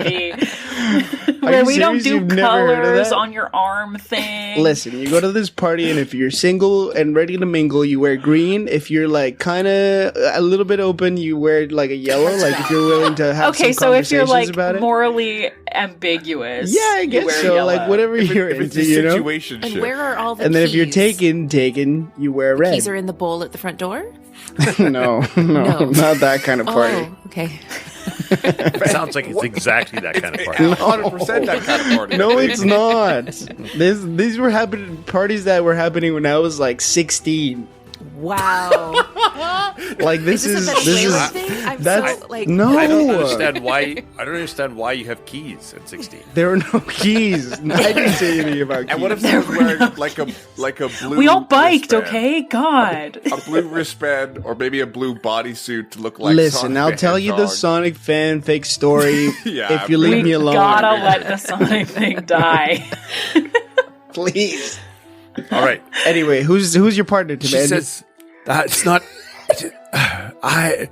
where you we don't serious? do You've never heard of colors that? on your arm thing. Listen, you go to this party, and if you're single and ready to mingle, you wear green. If you're like kind of a little bit open, you wear like a yellow. Like if you're willing to have Okay, some so if you're conversations like about it. morally ambiguous, Yeah, I you guess wear so. yellow. Like whatever you're If it's a into, you know. situation And ship. where are all the And then if you're keys? taken, you wear red. Keys are in the bowl at the front door? no, not that kind of party. Oh, okay. Sounds like it's exactly that kind of party. 100% that kind of party. No, it's not. These were happening parties that were happening when I was like 16. Wow. Like this Is is this a this Venezuela is thing? I'm that's so, like... no. I don't understand why. I don't understand why you have keys at 16. There are no keys. I didn't say anything about keys. And what if someone's wearing like a blue? We all biked, wristband? okay? God. A blue wristband or maybe a blue bodysuit to look like. Listen, Sonic I'll the tell you the Hedgehog. Sonic fanfic story Yeah, if you leave me alone. Gotta let the Sonic thing die. Please. All right. Anyway, who's your partner, She Tim? says, it's not. I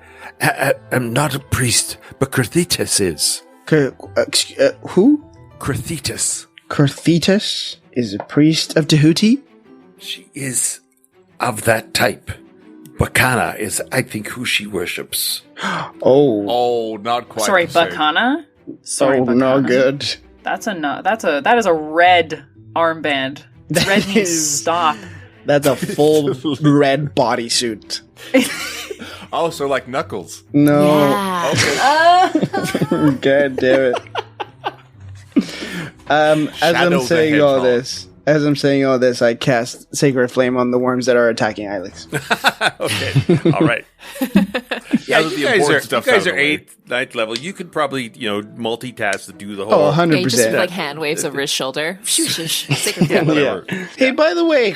am not a priest, but Crethetus is. Who? Crethetus. Carthetus is a priest of Tahuti? She is of that type. Bacana is, I think, who she worships. Oh. Oh, not quite. Sorry, the same. Bacana? Sorry, Oh, Bacana. no good. That is a red armband. That Red means is- stop. That's a full red bodysuit. Oh, so like Knuckles. No. Yeah. God damn it. As Shadow I'm the saying all Hedgehog. this, I cast Sacred Flame on the worms that are attacking Ilex. Okay. All right. Yeah, Now that you the guys important are stuff's out of the way. 8th, 9th level. You could probably, multitask to do the Oh, whole. 100%. Yeah, you just like hand waves over his shoulder. Sacred flame. whatever. Hey, by the way,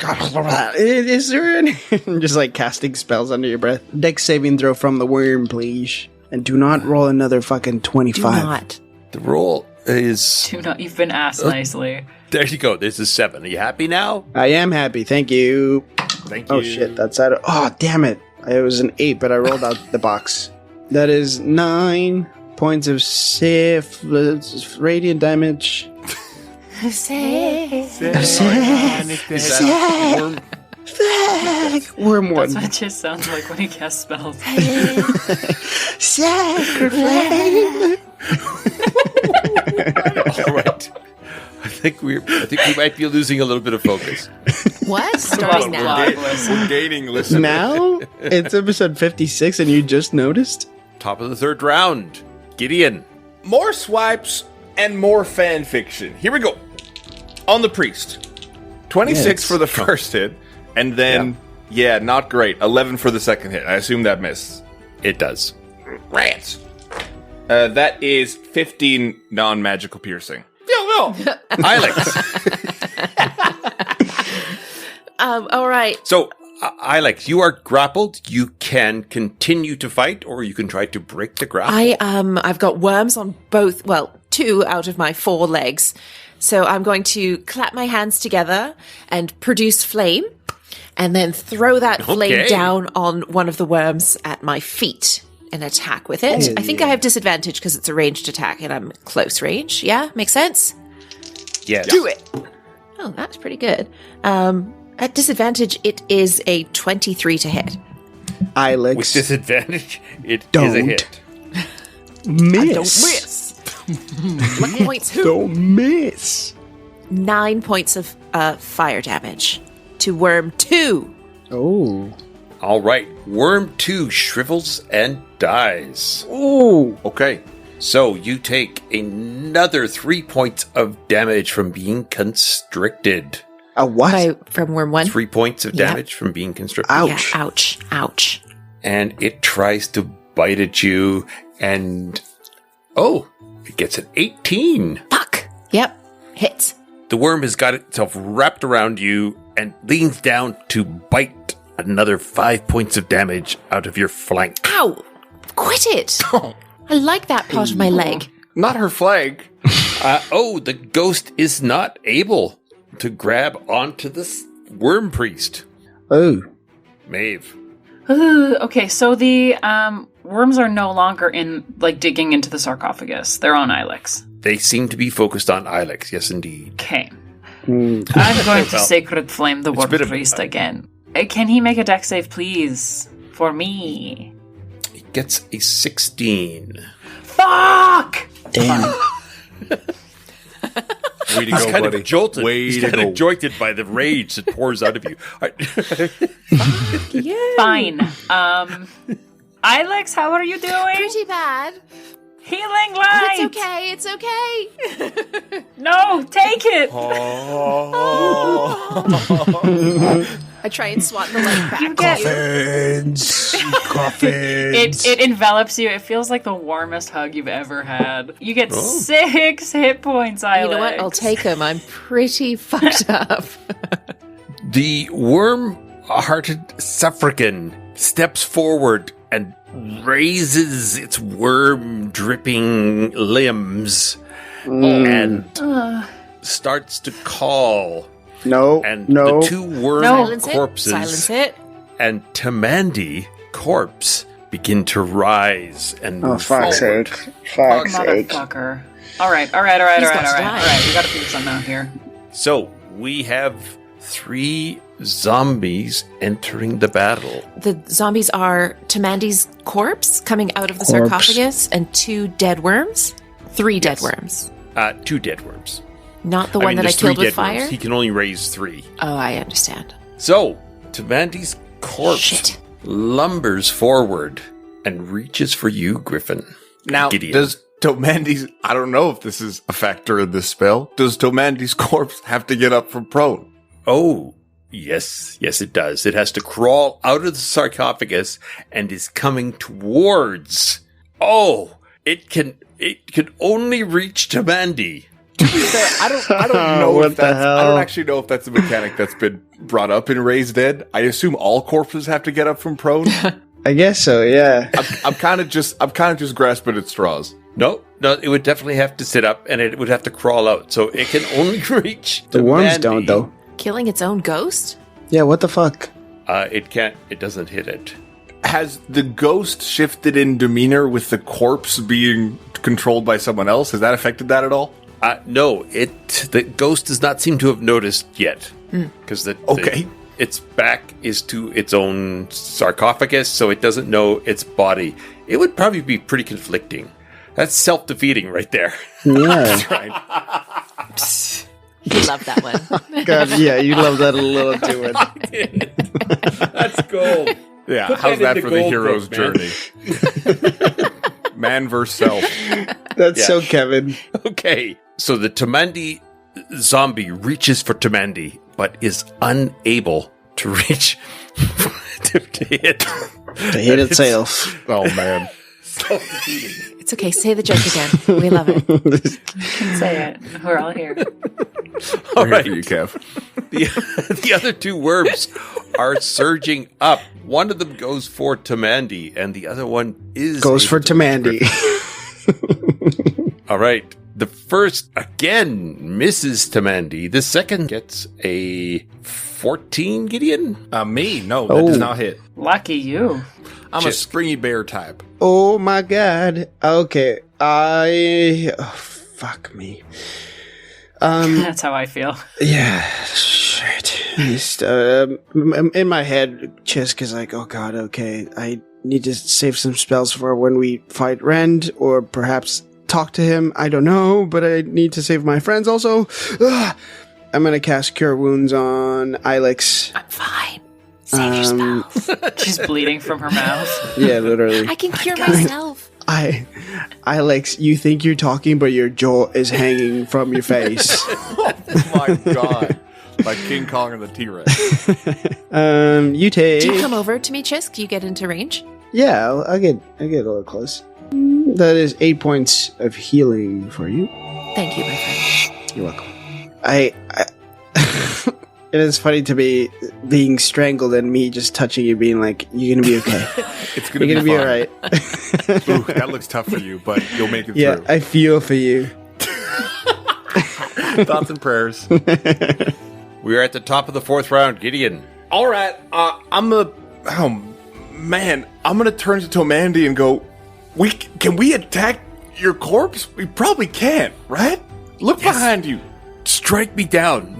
is there any... just like casting spells under your breath. Dex saving throw from the worm, please. And do not roll another fucking 25. Do not. The roll is. Do not. You've been asked nicely. There you go. This is 7. Are you happy now? I am happy, thank you. Thank you. Oh shit, that's out of... Oh, damn it. It was an 8, but I rolled out the box. That is 9 points of radiant damage. Worm one. That's what it just sounds like when he casts spells. Sacred flame. All right. I think we might be losing a little bit of focus. What? Starting now. We're gaining listeners. Now it's episode 56, and you just noticed. Top of the 3rd round. Gideon. More swipes and more fan fiction. Here we go. On the priest. 26 Yes. for the first hit, and then, not great. 11 for the second hit. I assume that missed. It does. Rats. That is 15 non-magical piercing. Ilex. All right. So, Ilex, you are grappled. You can continue to fight, or you can try to break the grapple. I've got worms on both, 2 out of my 4 legs. So I'm going to clap my hands together and produce flame and then throw that flame Okay. down on one of the worms at my feet and attack with it. I think I have disadvantage because it's a ranged attack and I'm close range. Yeah, makes sense? Yes. Do it. Oh, that's pretty good. At disadvantage, it is a 23 to hit. Ilex. With disadvantage, it is Don't a hit. miss. What points? Don't miss. 9 points of fire damage to worm 2. Oh. All right. Worm 2 shrivels and dies. Oh. Okay. So you take another 3 points of damage from being constricted. A what? From worm 1. 3 points of Yeah. damage from being constricted. Ouch. Yeah, ouch. And it tries to bite at you. And, oh, it gets an 18. Fuck. Yep. Hits. The worm has got itself wrapped around you and leans down to bite another 5 points of damage out of your flank. Ow! Quit it! I like that part of my leg. Not her flag. The ghost is not able to grab onto this worm priest. Oh. Maeve. Okay, so the worms are no longer digging into the sarcophagus. They're on Ilex. They seem to be focused on Ilex, yes indeed. Okay. I'm going to Sacred Flame the worm priest again. Can he make a dex save, please? For me. He gets a 16. Fuck! Damn. Way to He's go, kind buddy. of jolted. Way He's to kind go. of jointed by the rage that pours out of you. Fine. Ilex, how are you doing? Pretty bad. Healing light! It's okay. No, take it! I try and swat the leg back. You get- Coffins. It envelops you. It feels like the warmest hug you've ever had. You get 6 hit points, Ilex. You know what? I'll take them. I'm pretty fucked up. The worm-hearted suffragan steps forward and raises its worm-dripping limbs and starts to call. And the two worm corpses Silence it. and Tamandi corpse begin to rise and move fuck's forward. sake. Fuck's sake. Motherfucker. All right. We gotta figure something out here. So we have 3 zombies entering the battle. The zombies are Tamandi's corpse coming out of the sarcophagus and 2 dead worms. 3 dead worms. 2 dead worms. Not the one that I there's 3 killed with dead worms. fire? He can only raise 3. Oh, I understand. So, Tamandi's corpse Shit. lumbers forward and reaches for you, Griffin. Now, Gideon. does Tomandi's... I don't know if this is a factor in this spell. Does Tomandi's corpse have to get up from prone? Oh, yes. Yes, it does. It has to crawl out of the sarcophagus and is coming towards... Oh, it can only reach Tamandi. I don't know What if the that's... hell? I don't actually know if that's a mechanic that's been brought up in Raised Dead. I assume all corpses have to get up from prone. I guess so, yeah. I'm kind of just grasping at straws. No, it would definitely have to sit up and it would have to crawl out. So it can only reach The worms Tamandi. don't, though. Killing its own ghost? Yeah, what the fuck? It doesn't hit it. Has the ghost shifted in demeanor with the corpse being controlled by someone else? Has that affected that at all? No, the ghost does not seem to have noticed yet. Because its back is to its own sarcophagus, so it doesn't know its body. It would probably be pretty conflicting. That's self-defeating right there. Yeah. That's right. You love that one. God, yeah, you love that a little too much. That's gold. Yeah, Put how's that that in for the the gold hero's book, journey? Man versus self. That's Yeah. so Kevin. Okay, so the Tamandi zombie reaches for Tamandi, but is unable to reach to hit. To hit itself. Oh, man. It's okay. Say the joke again. We love it. Say it. We're all here. All We're right. here for you, Kev. The other 2 worms are surging up. One of them goes for Tamandi, and the other one Goes for able to- Tamandi. All right. The first, again, misses Tamandi. The second gets a 14, Gideon? Me? No, that does Oh. not hit. Lucky you. I'm a springy bear type. Oh my god. Okay. Fuck me. That's how I feel. Yeah. Shit. Just, in my head, Xisk is like, oh god, okay. I need to save some spells for when we fight Rend, or perhaps talk to him. I don't know, but I need to save my friends also. Ugh. I'm gonna cast Cure Wounds on Ilex. I'm fine. Save your spells. She's bleeding from her mouth. Yeah, literally. I can cure myself. Ilex, you think you're talking, but your jaw is hanging from your face. Oh, my God. Like King Kong and the T-Rex. You take... Do you come over to me, Xisk? You get into range? Yeah, I'll get a little close. That is 8 points of healing for you. Thank you, my friend. You're welcome. I it is funny to be being strangled and me just touching you, being like, "You're gonna be okay. It's gonna You're gonna be all right." Ooh, that looks tough for you, but you'll make it Yeah, through. I feel for you. Thoughts and prayers. We are at the top of the 4th round, Gideon. All right, I'm gonna turn to Tomandi and go. Can we attack your corpse? We probably can't, right? Look behind you. Strike me down.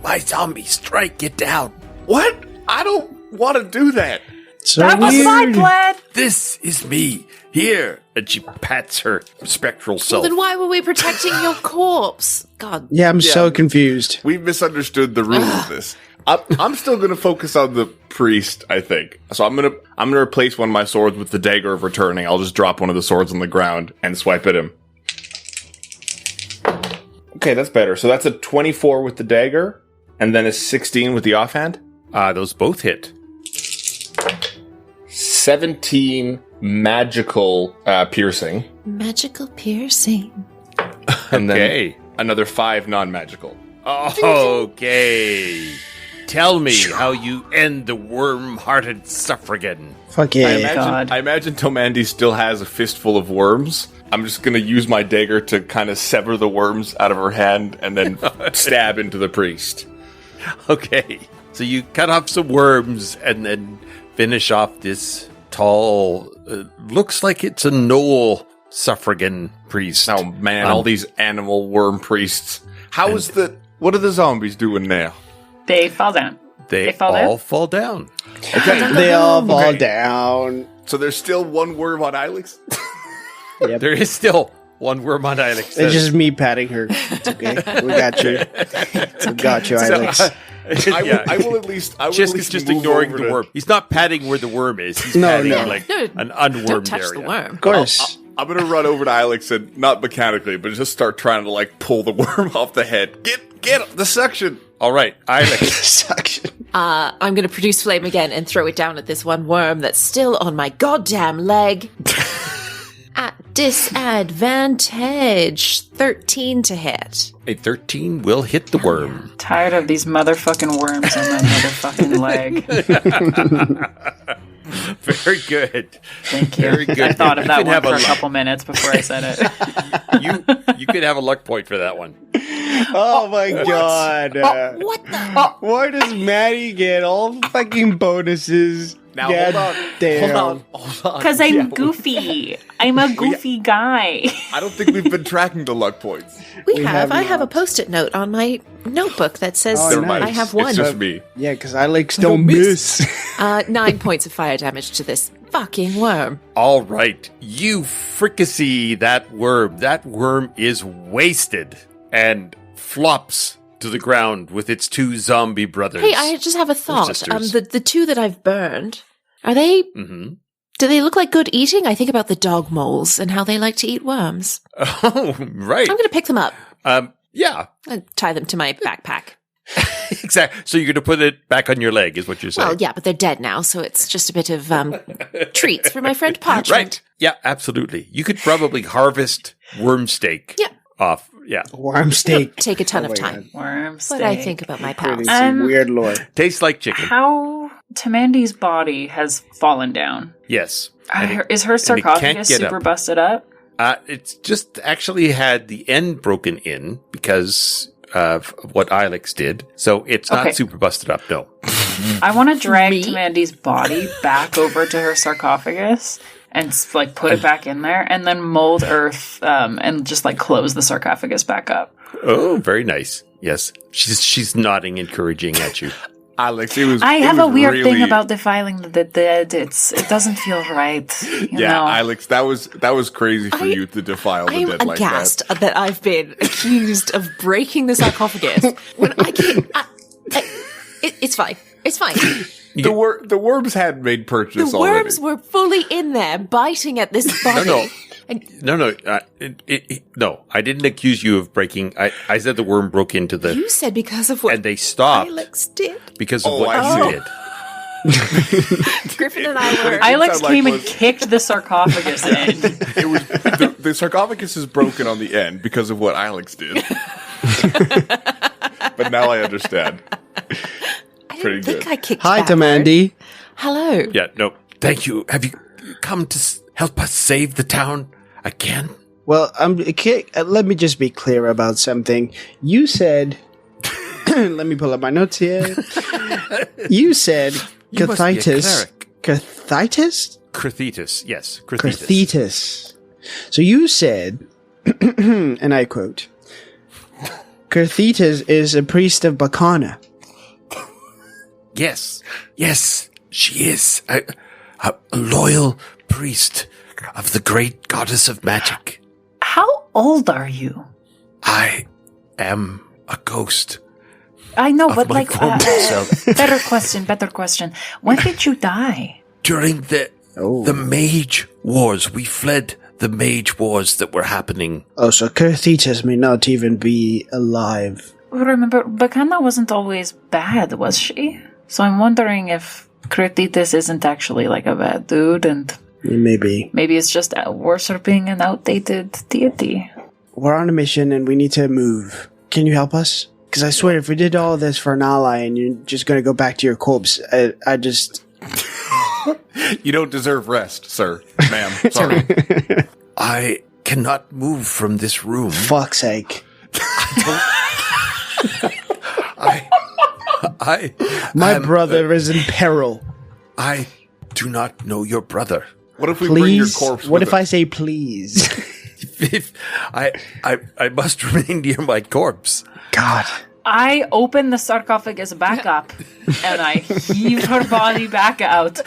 My zombie, strike it down. What? I don't want to do that. So That was my weird. plan. This is me. Here. And she pats her spectral Well, self. then why were we protecting your corpse? God. Yeah, I'm so confused. We've misunderstood the rules of this. I'm still gonna focus on the priest, I think. So I'm gonna replace one of my swords with the dagger of returning. I'll just drop one of the swords on the ground and swipe at him. Okay, that's better. So that's a 24 with the dagger, and then a 16 with the offhand. Those both hit. 17 magical piercing, Magical piercing. and Okay. then another 5 non-magical. Okay. Tell me how you end the worm-hearted suffragan. Fuck I yeah. God. imagine Tomandi still has a fistful of worms. I'm just going to use my dagger to kind of sever the worms out of her hand and then stab into the priest. Okay. So you cut off some worms and then finish off this tall, looks like it's a gnoll suffragan priest. Oh man, all these animal worm priests. What are the zombies doing now? They fall down. They fall all down? fall down. They all fall down. So there's still one worm on Ilex? There is still one worm on Ilex. It's just me patting her. It's okay. We got you. We got you, Ilex. I will at least Xisk is just move ignoring over the to- worm. He's not patting where the worm is. He's No, patting no. like No, an unwormed Don't touch area. the worm. Of course. I'm gonna run over to Ilex and not mechanically, but just start trying to like pull the worm off the head. Get the suction. All right, Ilex. Suction. I'm going to produce flame again and throw it down at this one worm that's still on my goddamn leg. At disadvantage. 13 to hit. A 13 will hit the worm. Tired of these motherfucking worms on my motherfucking leg. Very good. Thank you. Very good. I thought of You that can one have for a a couple minutes before I said it. You could have a luck point for that one. Oh my god. What the? Why does Maddie get all the fucking bonuses? Now God hold damn. on. Because I'm goofy. I'm a goofy guy. I don't think we've been tracking the luck points. We have I have a not. post-it note on my notebook that says Oh, Never nice. mind. I have one. It's just me. Yeah, because Ilex don't miss. 9 points of fire damage to this fucking worm. All right, you fricassee that worm. That worm is wasted and flops to the ground with its 2 zombie brothers. Hey, I just have a thought. sisters. The 2 that I've burned, are they... Mm-hmm. Do they look like good eating? I think about the dog moles and how they like to eat worms. Oh, right. I'm going to pick them up Yeah, and tie them to my backpack. exactly. So you're going to put it back on your leg, is what you're saying. Well, yeah, but they're dead now, so it's just a bit of treats for my friend Parchment. Right. Yeah, absolutely. You could probably harvest worm steak Yeah. off. Yeah. Worm steak. Take a ton Oh of my time. Worms. But I think about my pals. Creating some weird lore. Tastes like chicken. How Tamandi's body has fallen down. Yes. And Is her it can't sarcophagus get super up. busted up? It's just actually had the end broken in because of what Ilex did. So it's Okay. not super busted up, no. I want to drag Me? Tamandi's body back over to her sarcophagus and like put it back in there, and then mold earth and just like close the sarcophagus back up. Oh, very nice. Yes. She's nodding encouraging at you. Alex, it was. I it have was a weird really, thing about defiling the dead. It doesn't feel right. You Yeah, know? Alex, that was crazy for you to defile the I'm dead like that. aghast that I've been accused of breaking the sarcophagus when I can't. It's fine. It's fine. The worms had made purchase The already. worms were fully in there, biting at this body. No. And No, I didn't accuse you of breaking. I said the worm broke into the, you said because of what and they stopped Ilex did. because of Oh, what I you see. did. Griffin and I were. Ilex sound like came and was- kicked the sarcophagus in. It was the sarcophagus is broken on the end because of what Ilex did. But now I understand. Pretty good. I kicked Hi, that Tamandy. Hello. Yeah, no, thank you. Have you come to help us save the town again? Well, let me just be clear about something. You said, let me pull up my notes here. You said You must be a cathitis. cleric. Cathitis? Crethetus, yes. Cathitis. So you said, and I quote, Cathitis is a priest of Bacana. Yes, she is. A loyal priest of the great goddess of magic. How old are you? I am a ghost. I know, Of but my like, former self. better question. When did you die? During the Mage Wars, we fled the Mage Wars that were happening. Oh, so Cathitis may not even be alive. Remember, Bacana wasn't always bad, was she? So I'm wondering if Cretitis isn't actually like a bad dude, and Maybe. maybe it's just worshipping an outdated deity. We're on a mission and we need to move. Can you help us? Because I swear, if we did all this for an ally and you're just going to go back to your corpse, I just... You don't deserve rest, sir. Ma'am. Sorry. I cannot move from this room. Fuck's sake. My brother is in peril. I do not know your brother. What if we bring your Please? corpse What with if I say please? I must remain near my corpse. God. I open the sarcophagus back up, and I heave her body back out.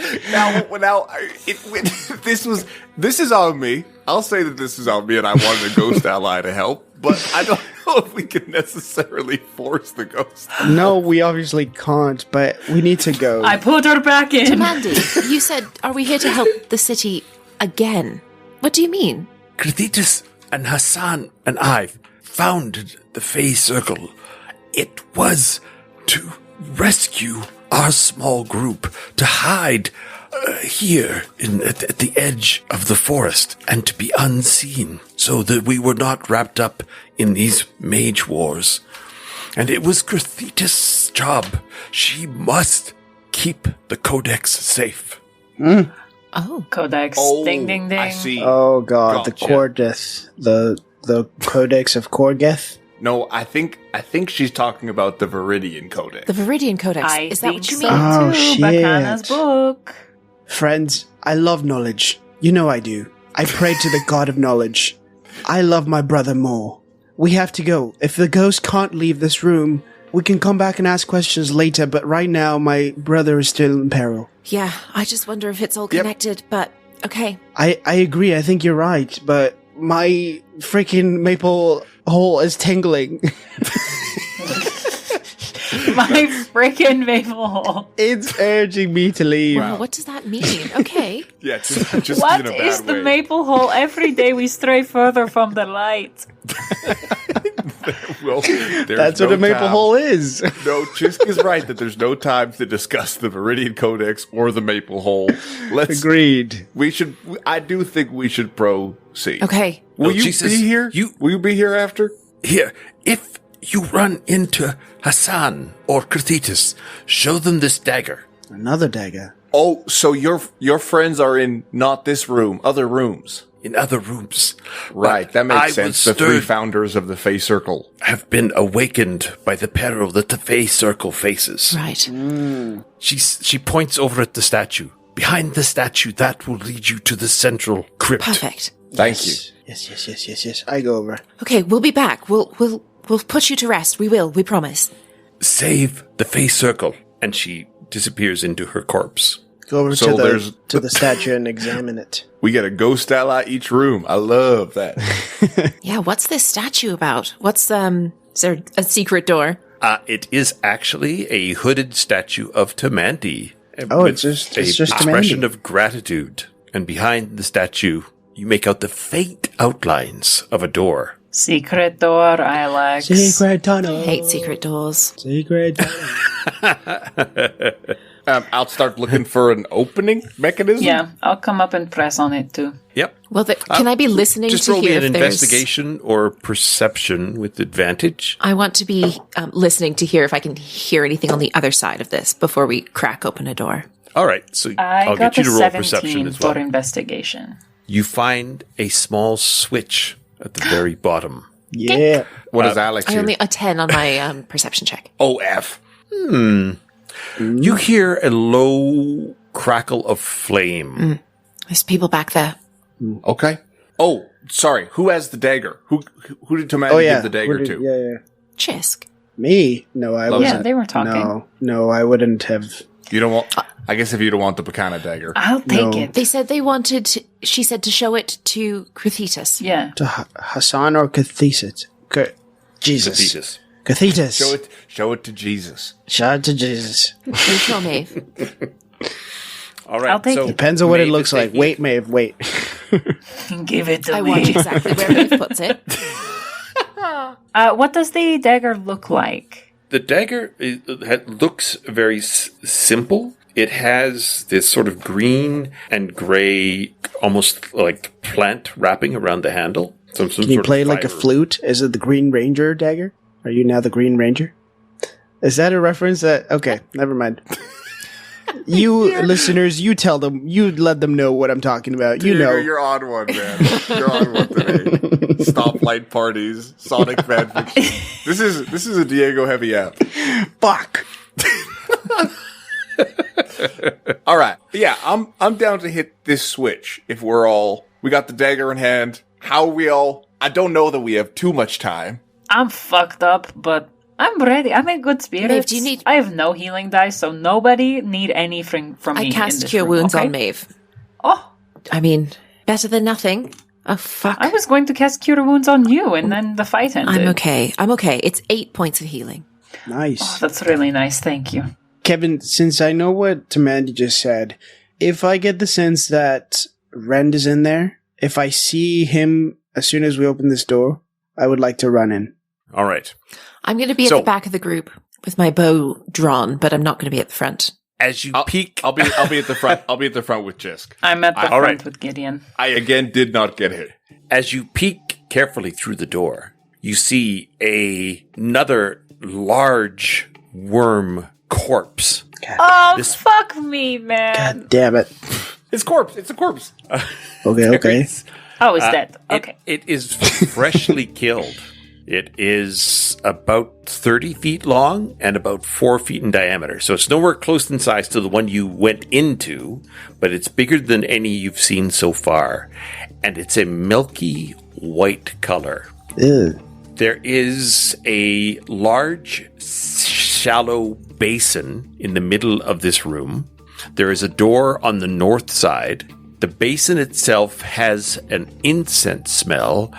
This is on me. I'll say that this is on me, and I wanted a ghost ally to help, but I don't know if we can necessarily force the ghost. No, we obviously can't, but we need to go. I put her back in. Mandy, you said, are we here to help the city again? What do you mean? Cretitus and Hassan and I founded the Fey Circle. It was to rescue our small group, to hide here at the edge of the forest and to be unseen so that we were not wrapped up in these mage wars. And it was Cretitus' job. She must keep the Codex safe. Oh. Codex. Ding, ding, ding. I see. Oh God, Gotcha. the Cordeth, the Codex of Korgeth. No, I think she's talking about the Viridian Codex. The Viridian Codex. I Is that think what you so mean? Oh, too. shit. Bacana's book. Friends, I love knowledge. You know I do. I pray to the God of knowledge. I love my brother more. We have to go. If the ghost can't leave this room, we can come back and ask questions later, but right now my brother is still in peril. Yeah, I just wonder if it's all connected, but okay. I agree, I think you're right, but my freaking maple hole is tingling. My freaking maple hole. It's urging me to leave. Well, what does that mean? Okay. Yeah, just What in a bad is the way. maple hole? Every day we stray further from the light. Well, there's That's what no a maple time. hole is. No, Xisk is right that there's no time to discuss the Viridian Codex or the maple hole. Agreed. I do think we should proceed. Okay. Will No, you Jesus, be here? Will you be here after? Here, if you run into Hassan or Cretitus, show them this dagger. Another dagger. Oh, so your friends are in not this room, other rooms. In other rooms. Right, But that makes I sense. was The three stirred- founders of the Fey Circle. have been awakened by the peril that the Fey Circle faces. Right. She points over at the statue. Behind the statue, that will lead you to the central crypt. Perfect. Thank you. Yes. I go over. Okay, we'll be back. We'll put you to rest. We will. We promise. Save the Fey Circle. And she disappears into her corpse. Go over So to there's- the statue and examine it. We get a ghost ally each room. I love that. Yeah, what's this statue about? Is there a secret door? It is actually a hooded statue of Tamandi. Oh, with it's just a expression Tamandi. of gratitude. And behind the statue, you make out the faint outlines of a door. Secret door, Ilex. Secret tunnel. I hate secret doors. Secret tunnel. I'll start looking for an opening mechanism. Yeah, I'll come up and press on it too. Yep. Well, can I be listening Just to roll me hear an if there's... investigation or perception with advantage. I want to be listening to hear if I can hear anything on the other side of this before we crack open a door. All right, so I'll got get you to the roll perception 17 as well. for investigation. You find a small switch at the very bottom. Yeah. What is Alex I here? only a 10 on my perception check. Oh, F. You hear a low crackle of flame. There's people back there. Okay. Oh, sorry. Who has the dagger? Who did Tomato give the dagger to? Yeah. Xisk. Me? No, I wasn't. Yeah, they were talking. No, I wouldn't have. You don't want... I guess if you don't want the Bacana dagger. I'll take it. They said they wanted, she said, to show it to Cruthitus. Yeah. To Hassan or Cathesis? Jesus. Cathesis. Cathesis. Show it to Jesus. Show it to Jesus. Please show Maeve. All right. I'll take it. Depends on what it Maeve looks is like. taking Wait, Maeve, wait. Give it to I me. watch exactly where Maeve puts it. What does the dagger look like? The dagger looks very simple. It has this sort of green and gray, almost like plant wrapping around the handle. Some Can you sort play of like a fiber. flute? Is it the Green Ranger dagger? Are you now the Green Ranger? Is that a reference that... Okay, never mind. You listeners, you tell them, you let them know what I'm talking about. You know. You're on one, man. You're on one today. Stoplight parties, Sonic fanfiction. This is a Diego heavy app. Fuck. All right. Yeah, I'm down to hit this switch. If we got the dagger in hand. How are we all? I don't know that we have too much time. I'm fucked up, but I'm ready. I'm in good spirits. Maeve, do you need- I have no healing dice, so nobody need anything from me. I cast in this Cure room, Wounds okay? on Maeve. Oh, I mean, better than nothing. Oh, fuck. I was going to cast Cure Wounds on you, and then the fight ended. I'm okay. It's 8 points of healing. Nice. Oh, that's really nice. Thank you. Kevin, since I know what Tamandi just said, if I get the sense that Rend is in there, if I see him as soon as we open this door, I would like to run in. All right. I'm going to be at the back of the group with my bow drawn, but I'm not going to be at the front. As you peek, I'll be at the front. I'll be at the front with Xisk. I'm at the all front right. with Gideon. I again did not get hit. As you peek carefully through the door, you see another large worm corpse. Oh, fuck me, man. God damn it. It's corpse. It's a corpse. Okay. Oh, it's dead. Okay. It is freshly killed. It is about 30 feet long and about 4 feet in diameter. So it's nowhere close in size to the one you went into, but it's bigger than any you've seen so far. And it's a milky white color. Ew. There is a large, shallow basin in the middle of this room. There is a door on the north side. The basin itself has an incense smell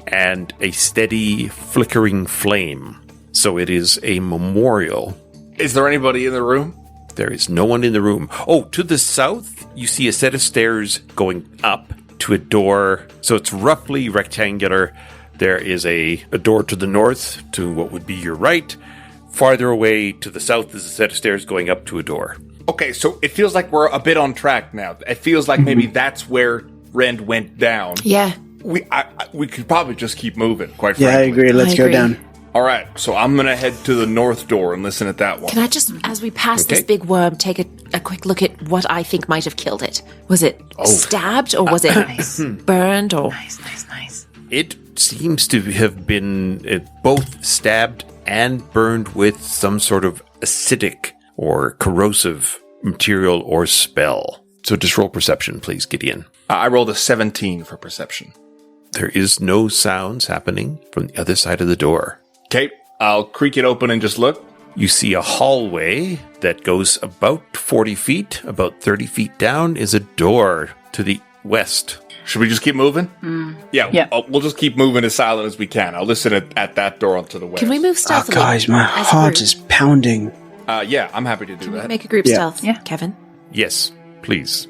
and a steady flickering flame. So it is a memorial. Is there anybody in the room? There is no one in the room. Oh, to the south, you see a set of stairs going up to a door. So it's roughly rectangular. There is a door to the north, to what would be your right. Farther away to the south is a set of stairs going up to a door. Okay, so it feels like we're a bit on track now. It feels like maybe that's where Rend went down. Yeah. We could probably just keep moving, quite Yeah, I frankly. agree. Let's I go agree. down. All right, so I'm going to head to the north door and listen at that one. Can I just, as we pass this Okay. big worm, take a quick look at what I think might have killed it? Was it stabbed or was it burned or... Nice. It seems to have been both stabbed and burned with some sort of acidic or corrosive material or spell. So just roll perception, please, Gideon. I rolled a 17 for perception. There is no sounds happening from the other side of the door. Okay, I'll creak it open and just look. You see a hallway that goes about 40 feet. About 30 feet down is a door to the west. Should we just keep moving? Yeah. Yeah. We'll just keep moving as silent as we can. I'll listen at that door onto the west. Can we move Oh, stealthily? guys, my as a heart group? is pounding. Yeah, I'm happy to do that. Make a group Yeah. stealth, Yeah. Kevin. Yes, please.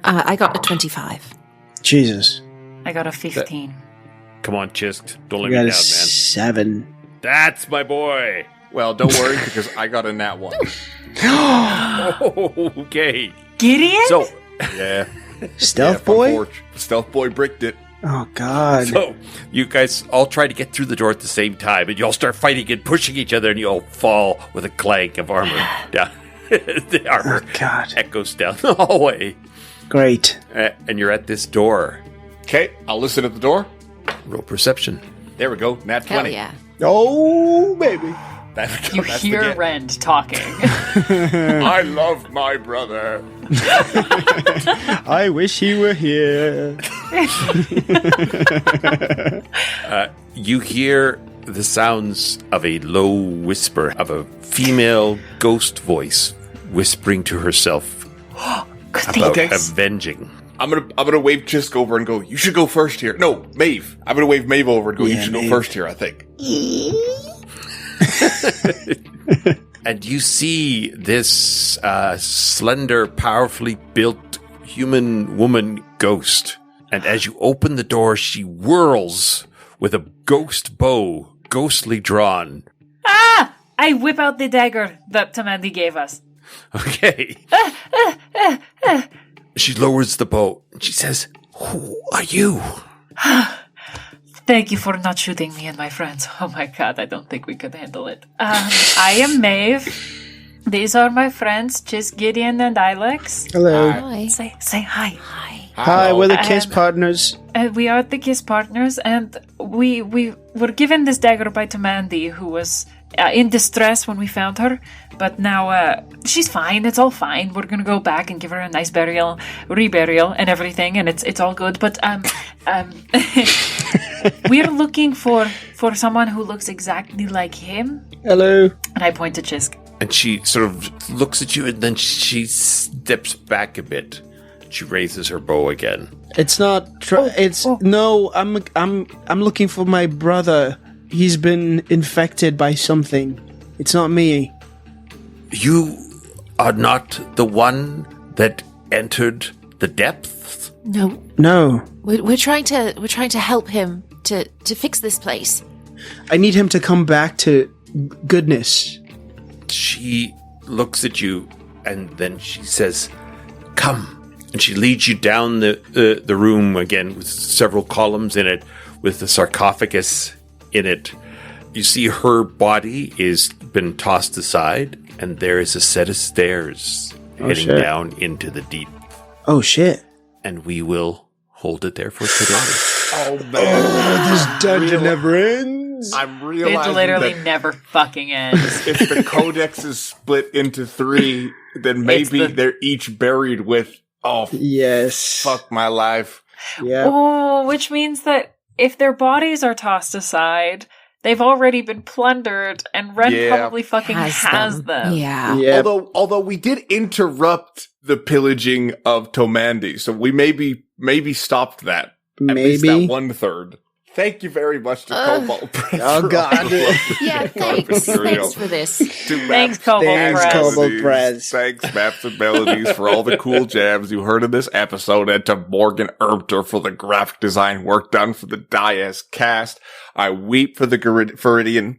I got a 25. Jesus. I got a 15. Come on, Xisk. Don't I let me got down, a man. 7. That's my boy. Well, don't worry, because I got a nat 1. Okay. Gideon? So, Yeah. Stealth boy? Stealth boy bricked it. Oh, God. so you guys all try to get through the door at the same time, and you all start fighting and pushing each other, and you all fall with a clank of armor down. The armor God. echoes down the hallway. Great. And you're at this door. Okay, I'll listen at the door. Roll perception. There we go. Nat Hell 20. yeah. Oh, baby. You hear Rend talking. I love my brother. I wish he were here. You hear the sounds of a low whisper of a female ghost voice whispering to herself about avenging. I'm gonna wave Xisk over and go, you should go first here. No, Maeve. I'm gonna wave Maeve over and go, you should go first here, I think. And you see this slender, powerfully built human woman ghost. And as you open the door, she whirls with a ghost bow, ghostly drawn. Ah! I whip out the dagger that Tamandi gave us. Okay. She lowers the bow and she says, "Who are you?" Thank you for not shooting me and my friends. Oh my god, I don't think we could handle it. I am Maeve. These are my friends, Xisk, Gideon, and Ilex. Hello. Hi. Say hi. Hi, we're the Kiss partners. We are the Kiss partners, and we were given this dagger by Tamandi, who was in distress when we found her. But now she's fine. It's all fine. We're gonna go back and give her a nice burial, reburial, and everything, and it's all good. But we're looking for someone who looks exactly like him. Hello. And I point to Xisk. And she sort of looks at you and then she steps back a bit. She raises her bow again. It's not. No. I'm looking for my brother. He's been infected by something. It's not me. You are not the one that entered the depths? No. We're trying to help him to fix this place. I need him to come back to goodness. She looks at you and then she says, "Come." And she leads you down the room again with several columns in it with the sarcophagus in it. You see her body is been tossed aside and there is a set of stairs heading down into the deep. Oh, shit. And we will hold it there for today. Oh, man. This dungeon never ends. I'm realizing It literally that never fucking ends. if the codex is split into 3, then maybe they're each buried with, yes. Fuck my life. Yeah. Oh, which means that if their bodies are tossed aside, they've already been plundered, and Ren probably fucking has them. Yeah. Yep. Although we did interrupt the pillaging of Tomandi, so we maybe stopped that. At least that 1/3. Thank you very much to Kobold Press. Oh, God. Yeah, thanks. Thanks for this. Thanks, Kobold Press. Thanks, Maps and Melodies, for all the cool jams you heard in this episode, and to Morgan Erbter for the graphic design work done for the Diaz cast. I weep for the Gariffian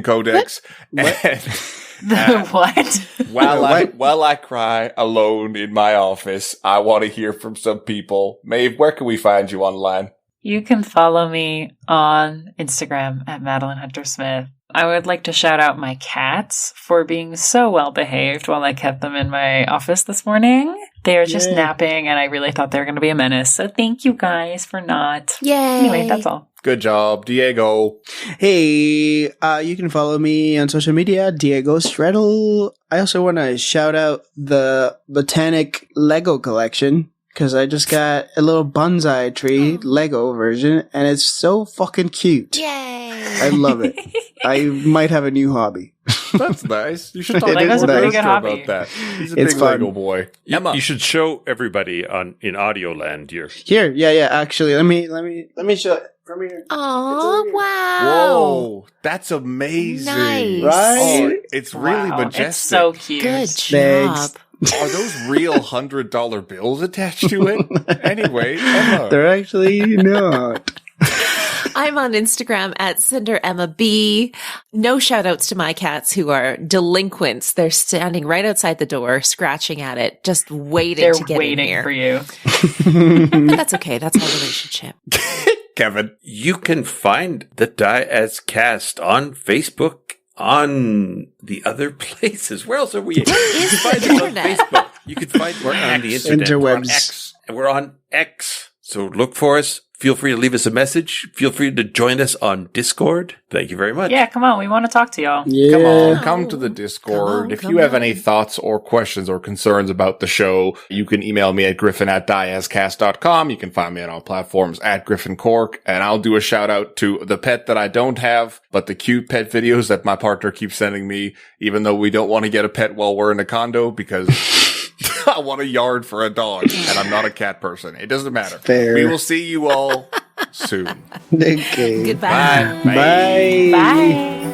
Codex. What? While I cry alone in my office, I want to hear from some people. Maeve, where can we find you online? You can follow me on Instagram at Madeline Hunter Smith. I would like to shout out my cats for being so well behaved while I kept them in my office this morning. They are just napping, and I really thought they were going to be a menace. So thank you guys for not. Yay. Anyway, that's all. Good job, Diego. Hey, you can follow me on social media, Diego Stredel. I also want to shout out the Botanic Lego collection, because I just got a little bonsai tree Lego version, and it's so fucking cute. Yay! I love it. I might have a new hobby. That's nice. You should talk Lego's to a pretty Lester good hobby. about that. He's a It's big fun. Lego boy. You should show everybody in audio land your Here, actually, let me show it from here. Oh, wow. Whoa, that's amazing. Nice. Right? Oh, it's really Wow, majestic. It's so cute. Good Thanks. job. Are those real $100 bills attached to it? Anyway, Emma. They're actually not. I'm on Instagram at CinderEmmaB. No shout outs to my cats who are delinquents. They're standing right outside the door, scratching at it, just waiting to get in here. They're waiting for you. But that's okay. That's our relationship. Kevin. You can find the Die As Cast on Facebook, on the other places. Where else are we? You can find us on internet? Facebook. You can find we're on the internet. Interwebs. We're on X. And we're on X. So look for us. Feel free to leave us a message. Feel free to join us on Discord. Thank you very much. Yeah, come on. We want to talk to y'all. Yeah. Come on, come to the Discord. If come you have on. any thoughts or questions or concerns about the show, you can email me at griffin@diascast.com. You can find me on all platforms at Griffin Cork. And I'll do a shout out to the pet that I don't have, but the cute pet videos that my partner keeps sending me, even though we don't want to get a pet while we're in a condo because I want a yard for a dog and I'm not a cat person. It doesn't matter. Fair. We will see you all soon. Okay. Goodbye. Bye. Bye. Bye.